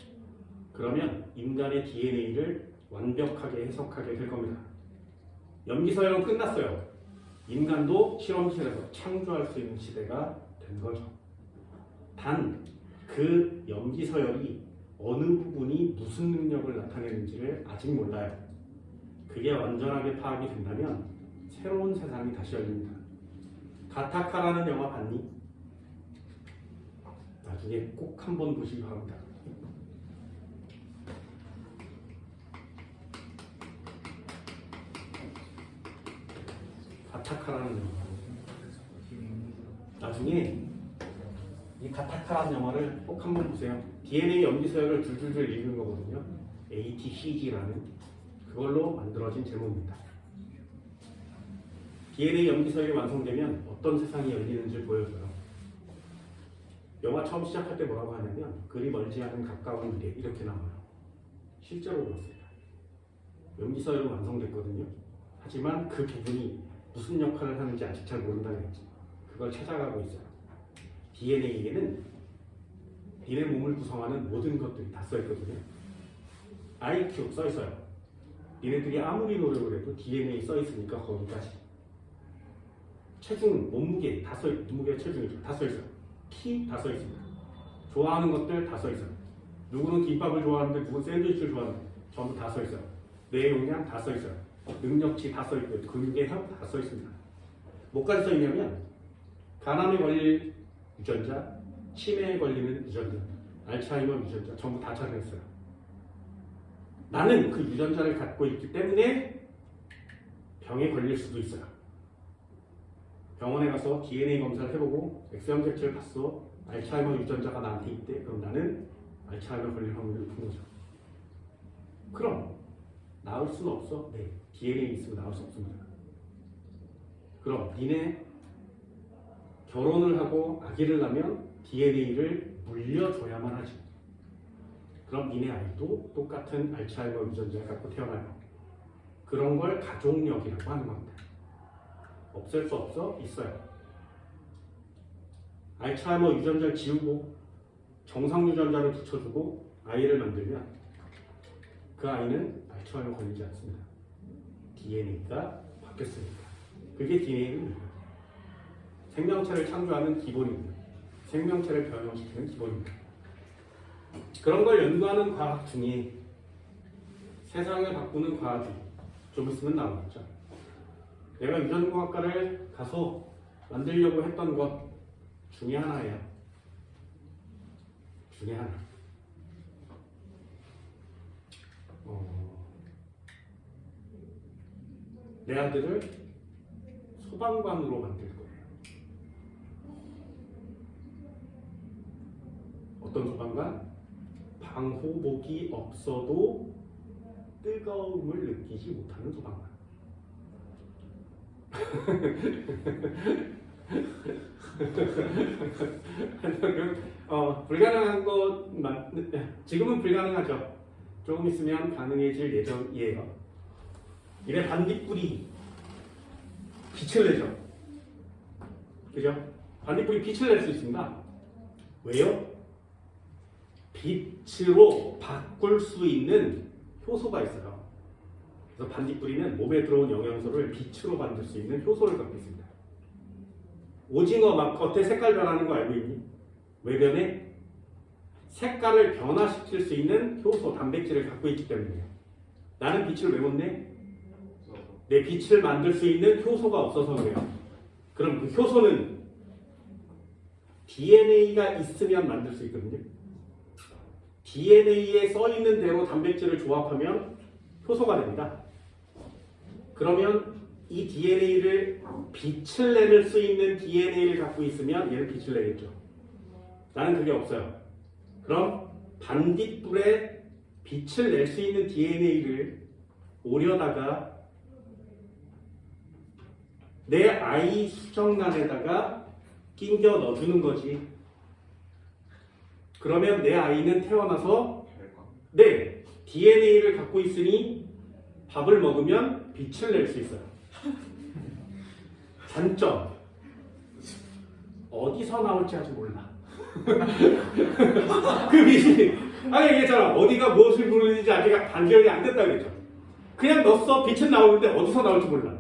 그러면 인간의 DNA를 완벽하게 해석하게 될 겁니다. 염기서열은 끝났어요. 인간도 실험실에서 창조할 수 있는 시대가 된 거죠. 단 그 염기서열이 어느 부분이 무슨 능력을 나타내는지를 아직 몰라요. 그게 완전하게 파악이 된다면 새로운 세상이 다시 열립니다. 가타카라는 영화 봤니? 나중에 꼭 한번 보시기 바랍니다. 가타카라는 영화. 나중에 이 가타카라는 영화를 꼭 한번 보세요. DNA 염기서열을 줄줄줄 읽은 거거든요. ATCG라는 그걸로 만들어진 제목입니다. DNA 염기서열이 완성되면 어떤 세상이 열리는지 보여줘요. 영화 처음 시작할 때 뭐라고 하냐면 그리 멀지 않은 가까운 미래 이렇게 나와요. 실제로 그렇습니다. 염기서열은 완성됐거든요. 하지만 그 부분이 무슨 역할을 하는지 아직 잘 모른다는 거지. 그걸 찾아가고 있어요. DNA에는 니네 몸을 구성하는 모든 것들이 다 써있거든요. IQ 써있어요. 니네들이 아무리 노력을 해도 DNA 써있으니까 거기까지. 체중, 몸무게 다 써있어요. 몸무게가 체중이죠. 다 써있어요. 키 다 써있습니다. 좋아하는 것들 다 써있어요. 누구는 김밥을 좋아하는데 누구는 샌드위치를 좋아하는데 전부 다 써있어요. 뇌 용량 다 써있어요. 능력치 다 써있고요. 근육의 형 다 써있습니다. 뭐까지 써있냐면 간암에 걸릴 유전자, 치매에 걸리는 유전자, 알츠하이머 유전자 전부 다 찾아냈어요. 나는 그 유전자를 갖고 있기 때문에 병에 걸릴 수도 있어요. 병원에 가서 DNA 검사를 해보고 엑스염색체를 봤어. 알츠하이머 유전자가 나한테 있대. 그럼 나는 알츠하이머 걸릴 확률이 높은 거죠. 그럼 나을 수는 없어? 네. DNA 있으면 나을 수 없습니다. 그럼 니네 결혼을 하고 아기를 낳으면 DNA를 물려줘야만 하지. 그럼 니네 아이도 똑같은 알츠하이머 유전자를 갖고 태어나요. 그런 걸 가족력이라고 하는 겁니다. 없앨 수 없어? 있어요. 알츠하이머 유전자를 지우고 정상 유전자를 붙여주고 아이를 만들면 그 아이는 알츠하이머 걸리지 않습니다. DNA가 바뀌었으니까. 그게 DNA입니다. 생명체를 창조하는 기본입니다. 생명체를 변형시키는 기본입니다. 그런 걸 연구하는 과학 중에 세상을 바꾸는 과학이 좀 있으면 나오겠죠. 내가 유전공학과를 가서 만들려고 했던 것 중에 하나예요. 중에 하나. 내 아들을 소방관으로 만들 거예요. 어떤 소방관? 방호복이 없어도 뜨거움을 느끼지 못하는 소방관. 불가능한 것 지금은 불가능하죠. 조금 있으면 가능해질 예정이에요. 이래 반딧불이 빛을 내죠. 그죠? 반딧불이 빛을 낼 수 있습니다. 왜요? 빛으로 바꿀 수 있는 효소가 있어요. 그래서 반딧불이는 몸에 들어온 영양소를 빛으로 만들 수 있는 효소를 갖고 있습니다. 오징어 막 겉에 색깔 변하는 거 알고 있니? 왜 변해? 색깔을 변화시킬 수 있는 효소, 단백질을 갖고 있기 때문이에요. 나는 빛을 왜 못 내? 내 빛을 만들 수 있는 효소가 없어서 그래요. 그럼 그 효소는 DNA가 있으면 만들 수 있거든요. DNA에 써있는 대로 단백질을 조합하면 효소가 됩니다. 그러면 이 DNA를 빛을 내릴 수 있는 DNA를 갖고 있으면 얘는 빛을 내겠죠. 나는 그게 없어요. 그럼 반딧불에 빛을 낼 수 있는 DNA를 오려다가 내 아이 수정란에다가 끼겨 넣어주는 거지. 그러면 내 아이는 태어나서 네, DNA를 갖고 있으니 밥을 먹으면 빛을 낼 수 있어요. 단점, 어디서 나올지 아직 몰라. 그 빛이 아니 얘기했잖아. 어디가 무엇을 부르는지 아직 반전이 안 됐다 그랬죠. 그냥 넣었어. 빛은 나오는데 어디서 나올지 몰라.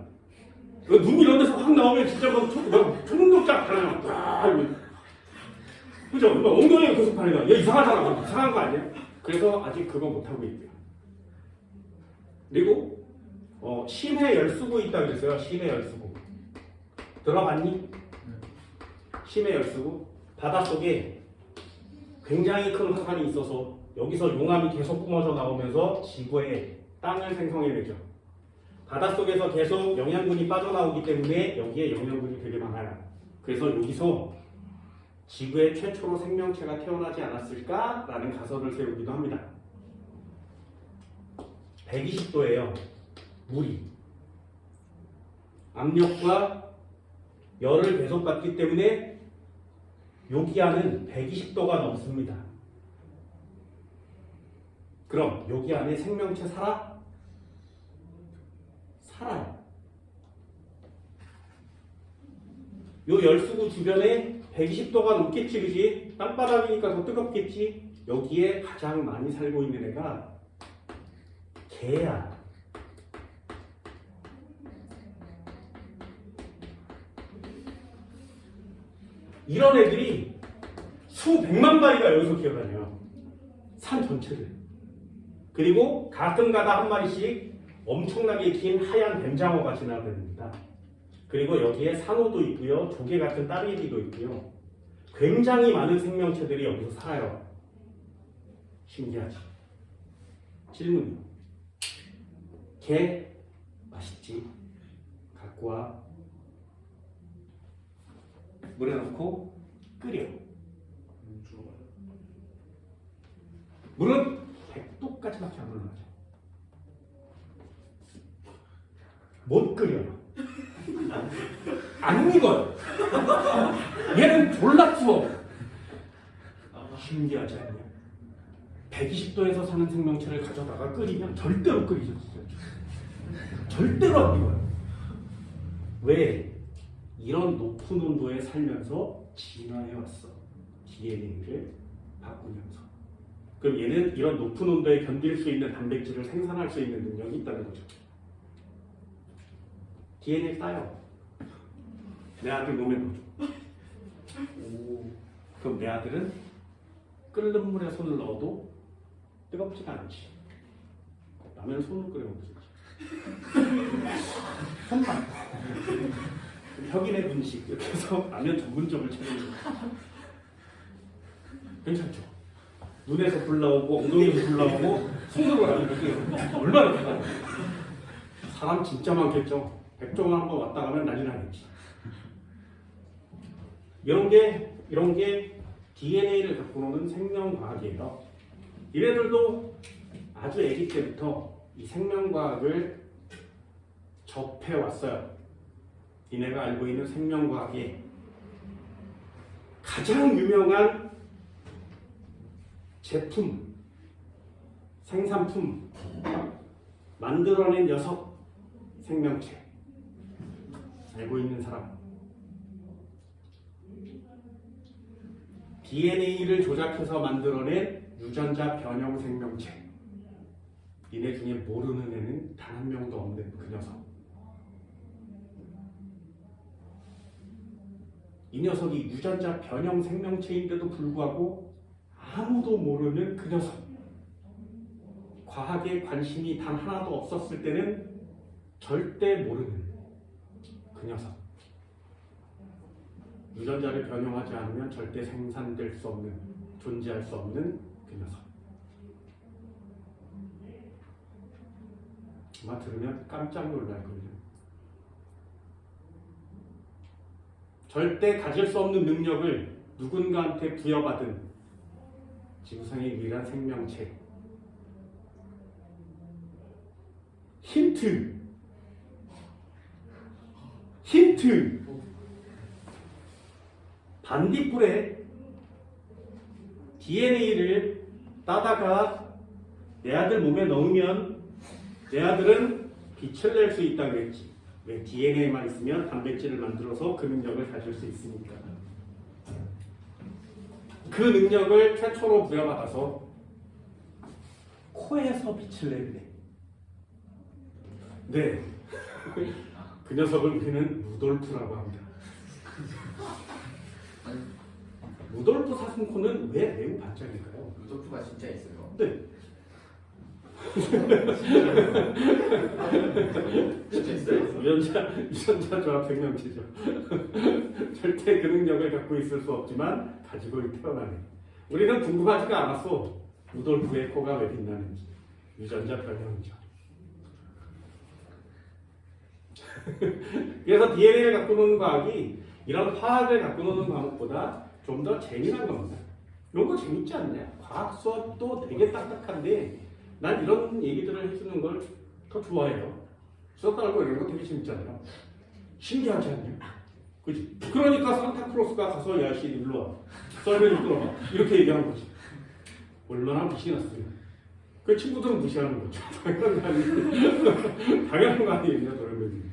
눈 이런 데서 확 나오면 진짜 막 초능력자 같잖아요. 그죠? 엉덩이가 계속 발리다. 얘 이상하잖아. 이상한 거 아니야? 그래서 아직 그거 못하고 있고요. 그리고 심해 열수구 있다고 그랬어요. 심해 열수구. 들어봤니? 심해 열수구. 바닷속에 굉장히 큰 화산이 있어서 여기서 용암이 계속 뿜어져 나오면서 지구에 땅을 생성해내죠. 바닷속에서 계속 영양분이 빠져나오기 때문에 여기에 영양분이 되게 많아요. 그래서 여기서 지구의 최초로 생명체가 태어나지 않았을까라는 가설을 세우기도 합니다. 120도예요. 물이. 압력과 열을 계속 받기 때문에 여기 안은 120도가 넘습니다. 그럼 여기 안에 생명체 살아? 살아요. 요 열수구 주변에 120도가 넘겠지, 그지? 땅바닥이니까 더 뜨겁겠지? 여기에 가장 많이 살고 있는 애가 개야. 이런 애들이 수백만 마리가 여기서 기어다녀요. 산 전체를. 그리고 가끔가다 한 마리씩 엄청나게 긴 하얀 뱀장어가 지나다닙니다. 그리고 여기에 산호도 있고요. 조개 같은 따개비도 있고요. 굉장히 많은 생명체들이 여기서 살아요. 신기하지? 질문이요. 게 맛있지? 갖고 와. 물에 넣고 끓여. 물은 100도까지밖에 안 올라가죠. 못 끓여. 안 익어요. 얘는 졸라 추워. 신기하지 않냐? 120도에서 사는 생명체를 가져다가 끓이면 절대로 끓이지 않아요. 절대로 안 익어요. 왜? 이런 높은 온도에 살면서 진화해왔어. DNA를 바꾸면서. 그럼 얘는 이런 높은 온도에 견딜 수 있는 단백질을 생산할 수 있는 능력이 있다는 거죠. DNA 따요. 내 아들 몸에 넣어줘. 그럼 내 아들은 끓는 물에 손을 넣어도 뜨겁지가 않지. 라면 손으로 끓여 먹지. 손만. 혁인의 분식 이렇게 해서 라면 전문점을 차리는 거예요. 괜찮죠? 눈에서 불 나오고 엉덩이에서 불 나오고 손으로 라면 끓여. 얼마나 대단해. 사람 진짜 많겠죠. 백종원 한번 왔다 가면 난리 나겠지. 이런 게 DNA를 갖고 노는 생명과학이에요. 얘네들도 아주 아기 때부터 이 생명과학을 접해왔어요. 니네가 알고 있는 생명과학의 가장 유명한 제품, 생산품, 만들어낸 녀석, 생명체 알고 있는 사람. DNA를 조작해서 만들어낸 유전자 변형 생명체. 니네 중에 모르는 애는 단 한 명도 없는 그 녀석. 이 녀석이 유전자 변형 생명체인데도 불구하고 아무도 모르는 그 녀석. 과학에 관심이 단 하나도 없었을 때는 절대 모르는 그 녀석. 유전자를 변형하지 않으면 절대 생산될 수 없는, 존재할 수 없는 그 녀석. 아마 들으면 깜짝 놀랄 거예요. 절대 가질 수 없는 능력을 누군가한테 부여받은 지구상의 유일한 생명체. 힌트! 반딧불에 DNA를 따다가 내 아들 몸에 넣으면 내 아들은 빛을 낼 수 있다고 했지. 왜? DNA만 있으면 단백질을 만들어서 그 능력을 가질 수 있으니까. 그 능력을 최초로 부여받아서 코에서 빛을 내게. 네. 그 녀석을 우리는 루돌프라고 합니다. 루돌프 사슴코는 왜 매우 반짝일까요? 루돌프가 진짜 있어요. 네. 진짜 있어요? 유전자 조합 생명체죠. 절대 그 능력을 갖고 있을 수 없지만 가지고 태어나네. 우리는 궁금하지가 않았어. 루돌프의 코가 왜 빛나는지. 유전자 변형이죠. 그래서 DNA를 갖고 노는 과학이 이런 화학을 갖고 노는 과목보다 좀 더 재미난 겁니다. 이런 거 재밌지 않냐? 과학 수업도 되게 딱딱한데 난 이런 얘기들을 해주는 걸 더 좋아해요. 수업 깔고 이런 거 되게 재밌잖아요. 신기하지 않냐? 그지? 그러니까 산타크로스가 가서 야씨 일로 와. 썰매를 끌어봐. 이렇게 얘기하는 거지. 얼마나 빛이 났어요. 그 친구들은 무시하는 거죠. 당연한 거 아니에요. 당연한 거 아니에요. 그러면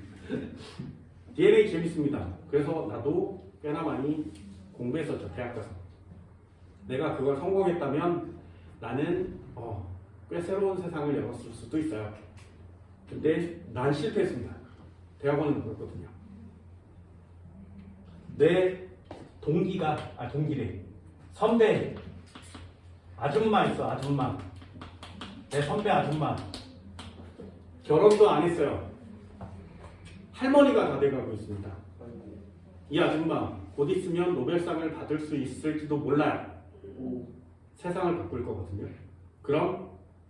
DNA 재밌습니다. 그래서 나도 꽤나 많이 공부했었죠. 대학 가서. 내가 그걸 성공했다면 나는 꽤 새로운 세상을 열었을 수도 있어요. 근데 난 실패했습니다. 대학원은 그렇거든요. 내 동기래. 선배 아줌마 있어. 아줌마. 내 선배 아줌마. 결혼도 안 했어요. 할머니가 다 돼가고 있습니다. 이 아줌마 곧 있으면 노벨상을 받을 수 있을지도 몰라요. 세상을 바꿀 거거든요. 그럼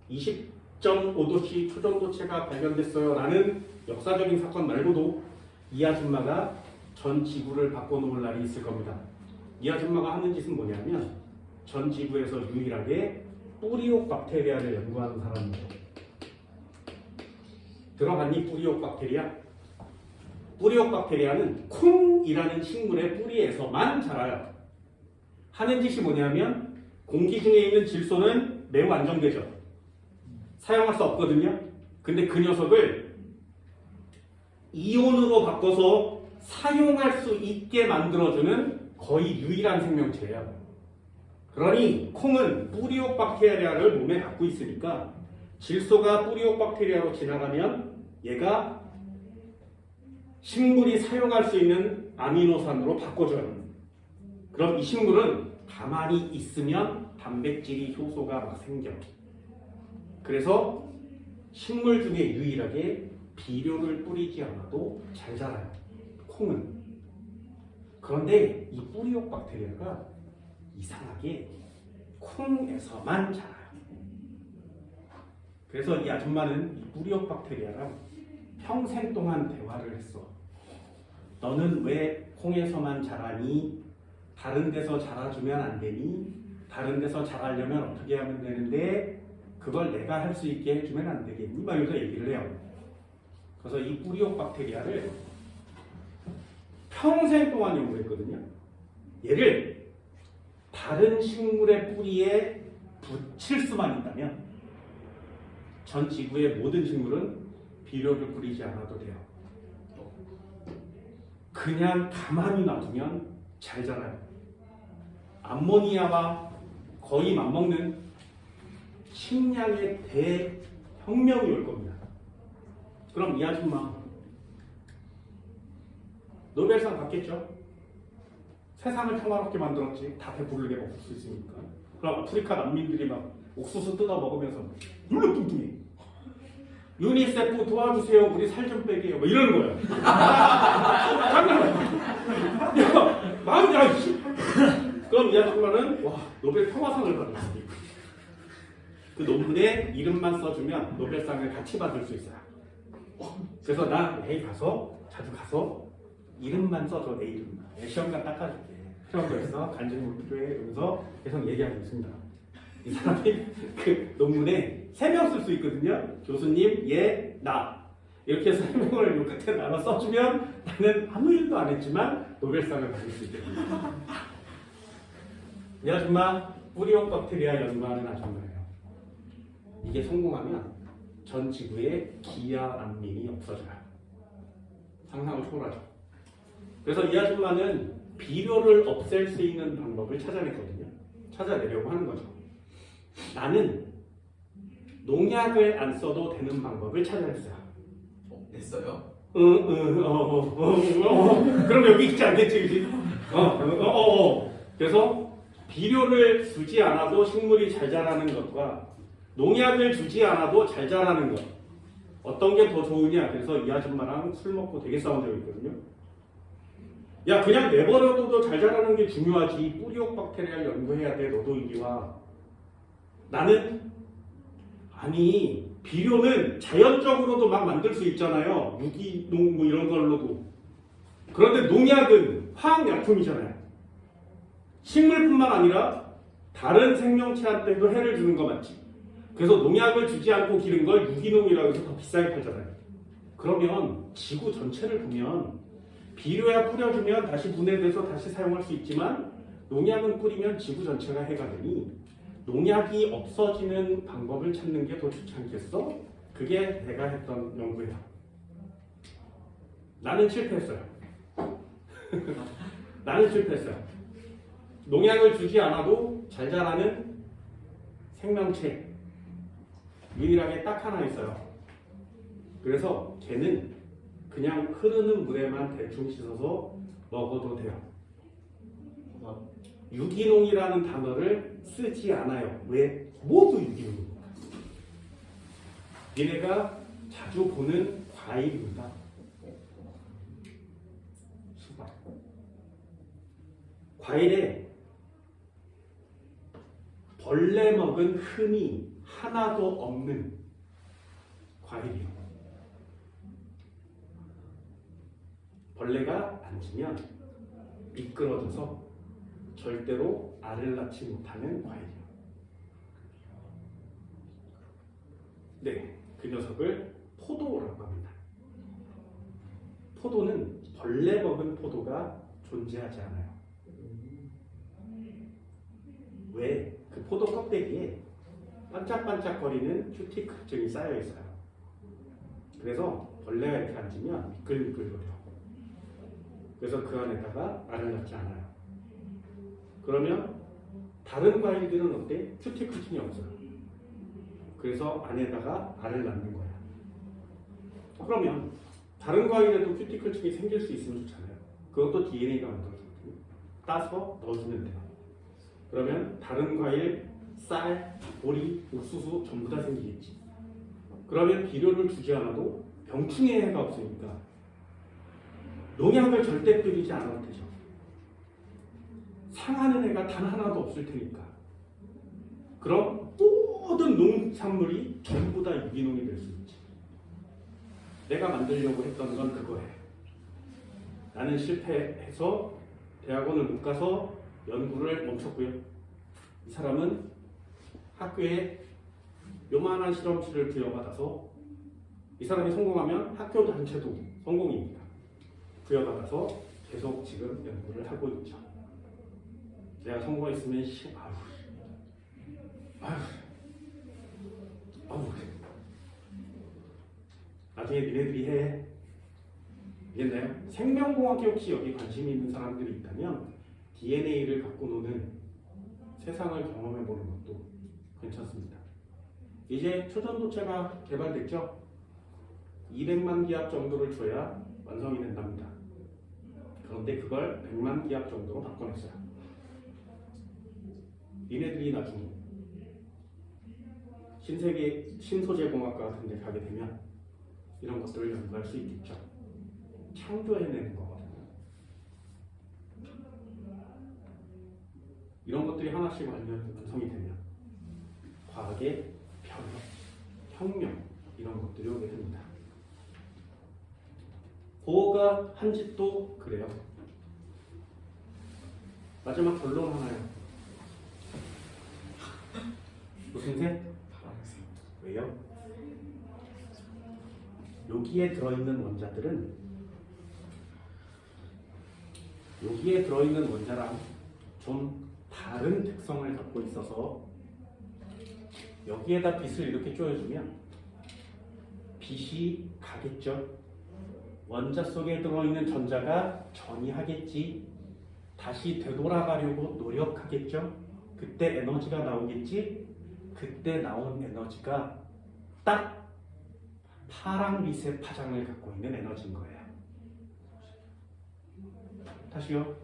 20.5도씨 초전도체가 발견됐어요 라는 역사적인 사건 말고도 이 아줌마가 전 지구를 바꿔놓을 날이 있을 겁니다. 이 아줌마가 하는 짓은 뭐냐면 전 지구에서 유일하게 뿌리옥 박테리아를 연구하는 사람입니다. 들어봤니? 뿌리옥 박테리아? 뿌리옥 박테리아는 콩이라는 식물의 뿌리에서만 자라요. 하는 짓이 뭐냐면 공기 중에 있는 질소는 매우 안정되죠. 사용할 수 없거든요. 근데 그 녀석을 이온으로 바꿔서 사용할 수 있게 만들어주는 거의 유일한 생명체예요. 그러니 콩은 뿌리옥 박테리아를 몸에 갖고 있으니까 질소가 뿌리옥 박테리아로 지나가면 얘가 식물이 사용할 수 있는 아미노산으로 바꿔줘요. 그럼 이 식물은 가만히 있으면 단백질이 효소가 막 생겨. 그래서 식물 중에 유일하게 비료를 뿌리지 않아도 잘 자라요. 콩은. 그런데 이 뿌리옥 박테리아가 이상하게 콩에서만 자라요. 그래서 이 아줌마는 이 뿌리옥 박테리아랑 평생 동안 대화를 했어. 너는 왜 콩에서만 자라니? 다른 데서 자라주면 안 되니? 다른 데서 자라려면 어떻게 하면 되는데 그걸 내가 할 수 있게 해주면 안 되겠니? 막 이러면서 얘기를 해요. 그래서 이 뿌리옥 박테리아를 평생 동안 연구했거든요. 얘를 다른 식물의 뿌리에 붙일 수만 있다면 전 지구의 모든 식물은 비료를 뿌리지 않아도 돼요. 그냥 가만히 놔두면 잘 자라요. 암모니아와 거의 맞먹는 식량의 대혁명이 올 겁니다. 그럼 이 아줌마 노벨상 받겠죠? 세상을 평화롭게 만들었지. 다 배부르게 먹을 수 있으니까. 그럼 아프리카 난민들이 막 옥수수 뜯어 먹으면서 울렁뚱뚱해. 유니세프 도와주세요. 우리 살 좀 빼게요. 뭐 이러는 거예요. 장난. 야, 마음이 아이씨. 그럼 이 아줌마는 와 노벨 평화상을 받았습니다. 그 논문에 이름만 써주면 노벨상을 같이 받을 수 있어요. 그래서 나 내일 자주 가서 이름만 써줘. 내 이름만. 시험관 닦아줄게. 필요한 거 있어? 간증물 필요해? 이러면서 계속 얘기하고 있습니다. 이 사람이 그 논문에 3명 쓸 수 있거든요. 교수님, 얘, 나. 이렇게 3명을 요 끝에 나눠 써주면 나는 아무 일도 안 했지만 노벨상을 받을 수 있겠습니다. 이 아줌마 뿌리옥 박테리아 연구하는 아줌마예요. 이게 성공하면 전 지구에 기아 난민이 없어져요. 상상을 초월하죠. 그래서 이 아줌마는 비료를 없앨 수 있는 방법을 찾아냈거든요. 찾아내려고 하는 거죠. 나는 농약을 안 써도 되는 방법을 찾아냈어요. 냈어요? 그럼 여기 있지 않겠지, 그지? 그래서 비료를 주지 않아도 식물이 잘 자라는 것과 농약을 주지 않아도 잘 자라는 것, 어떤 게 더 좋으냐. 그래서 이 아줌마랑 술 먹고 되게 싸운 적이 있거든요. 야, 그냥 내버려둬도 잘 자라는 게 중요하지. 뿌리옥 박테리아를 연구해야 돼. 너도 이리 와. 나는 아니, 비료는 자연적으로도 막 만들 수 있잖아요. 유기농 뭐 이런 걸로도. 그런데 농약은 화학약품이잖아요. 식물뿐만 아니라 다른 생명체한테도 해를 주는 거 맞지? 그래서 농약을 주지 않고 기른 걸 유기농이라고 해서 더 비싸게 팔잖아요. 그러면 지구 전체를 보면 비료야 뿌려주면 다시 분해돼서 다시 사용할 수 있지만 농약은 뿌리면 지구 전체가 해가 되니 농약이 없어지는 방법을 찾는 게 더 좋지 않겠어? 그게 내가 했던 연구예요. 나는 실패했어요. 나는 실패했어요. 농약을 주지 않아도 잘 자라는 생명체 유일하게 딱 하나 있어요. 그래서 걔는 그냥 흐르는 물에만 대충 씻어서 먹어도 돼요. 유기농이라는 단어를 쓰지 않아요. 왜? 모두 유기농입니다. 얘네가 자주 보는 과일입니다. 수박. 과일에 벌레 먹은 흠이 하나도 없는 과일이에요. 벌레가 앉으면 미끄러져서 절대로 알을 낳지 못하는 과일이에요. 네, 그 녀석을 포도라고 합니다. 포도는 벌레 먹은 포도가 존재하지 않아요. 왜? 그 포도 껍데기에 반짝반짝거리는 큐티클증이 쌓여 있어요. 그래서 벌레가 이렇게 앉으면 미끌미끌거려요. 그래서 그 안에다가 알을 낳지 않아요. 그러면 다른 과일들은 어때? 큐티클증이 없어요. 그래서 안에다가 알을 낳는 거야. 그러면 다른 과일에도 큐티클증이 생길 수 있으면 좋잖아요. 그것도 DNA가 만들어졌거든요. 따서 넣어주면 돼요. 그러면 다른 과일, 쌀, 보리, 옥수수 전부 다 생기겠지. 그러면 비료를 주지 않아도 병충해 해가 없으니까 농약을 절대 뿌리지 않아도 되죠. 상하는 애가 단 하나도 없을 테니까. 그럼 모든 농산물이 전부 다 유기농이 될 수 있지. 내가 만들려고 했던 건 그거예요. 나는 실패해서 대학원을 못 가서 연구를 멈췄고요. 이 사람은 학교에 요만한 실험실을 부여받아서 이 사람이 성공하면 학교 단체도 성공입니다. 부여받아서 계속 지금 연구를 하고 있죠. 내가 성공했으면 나중에 니네들이 해. 이겠나요? 생명공학에 혹시 여기 관심이 있는 사람들이 있다면 DNA를 갖고 노는 세상을 경험해보는 것도 괜찮습니다. 이제 초전도체가 개발됐죠? 200만 기압 정도를 줘야 완성이 된답니다. 그런데 그걸 100만 기압 정도로 바꿔냈어요. 니네들이 나중에 신소재공학과 같은 데 가게 되면 이런 것들을 연구할 수 있겠죠. 창조해내는 거거든요. 이런 것들이 하나씩 완성이 되면 과학의 변화, 혁명 이런 것들이 오게 됩니다. 보호가 한 짓도 그래요. 마지막 결론 하나요. 무슨 색? 파란색. 왜요? 여기에 들어있는 원자랑 좀 다른 특성을 갖고 있어서 여기에다 빛을 이렇게 쪼여주면 빛이 가겠죠. 원자 속에 들어있는 전자가 전이하겠지. 다시 되돌아가려고 노력하겠죠. 그때 에너지가 나오겠지. 그때 나온 에너지가 딱 파랑빛의 파장을 갖고 있는 에너지인 거예요. 다시요.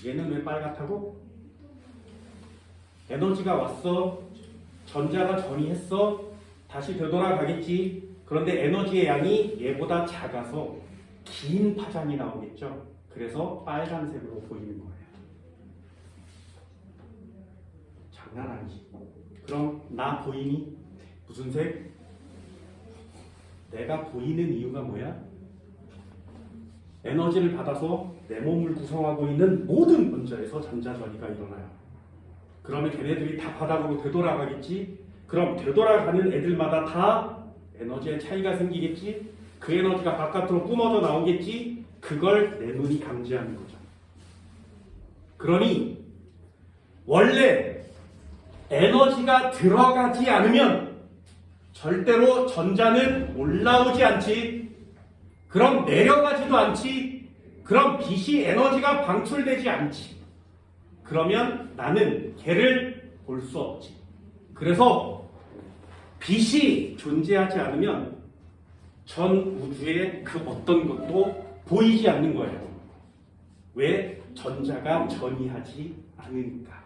얘는 왜 빨갛다고? 에너지가 왔어. 전자가 전이했어. 다시 되돌아가겠지. 그런데 에너지의 양이 얘보다 작아서 긴 파장이 나오겠죠. 그래서 빨간색으로 보이는 거예요. 장난 아니지. 그럼 나 보이니? 무슨 색? 내가 보이는 이유가 뭐야? 에너지를 받아서 내 몸을 구성하고 있는 모든 원자에서 전자전이가 일어나요. 그러면 걔네들이 다 바닥으로 되돌아가겠지? 그럼 되돌아가는 애들마다 다 에너지의 차이가 생기겠지? 그 에너지가 바깥으로 뿜어져 나오겠지? 그걸 내 눈이 감지하는 거죠. 그러니 원래 에너지가 들어가지 않으면 절대로 전자는 올라오지 않지. 그럼 내려가지도 않지. 그럼 빛이 에너지가 방출되지 않지. 그러면 나는 걔를 볼 수 없지. 그래서 빛이 존재하지 않으면 전 우주의 그 어떤 것도 보이지 않는 거예요. 왜? 전자가 전이하지 않으니까.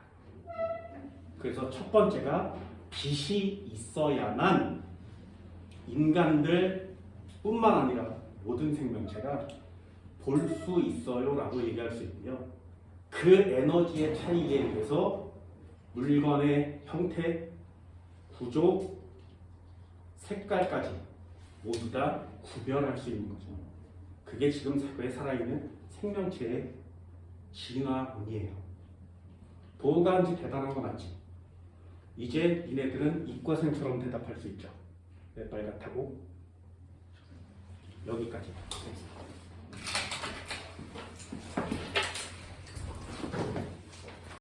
그래서 첫 번째가 빛이 있어야만 인간들 뿐만 아니라 모든 생명체가 볼 수 있어요 라고 얘기할 수 있고요. 그 에너지의 차이에 의해서 물건의 형태, 구조, 색깔까지 모두 다 구별할 수 있는 거죠. 그게 지금 사회에 살아있는 생명체의 진화론이에요. 도가인지 대단한 거 맞지? 이제 니네들은 이과생처럼 대답할 수 있죠. 왜 빨갛다고? 여기까지.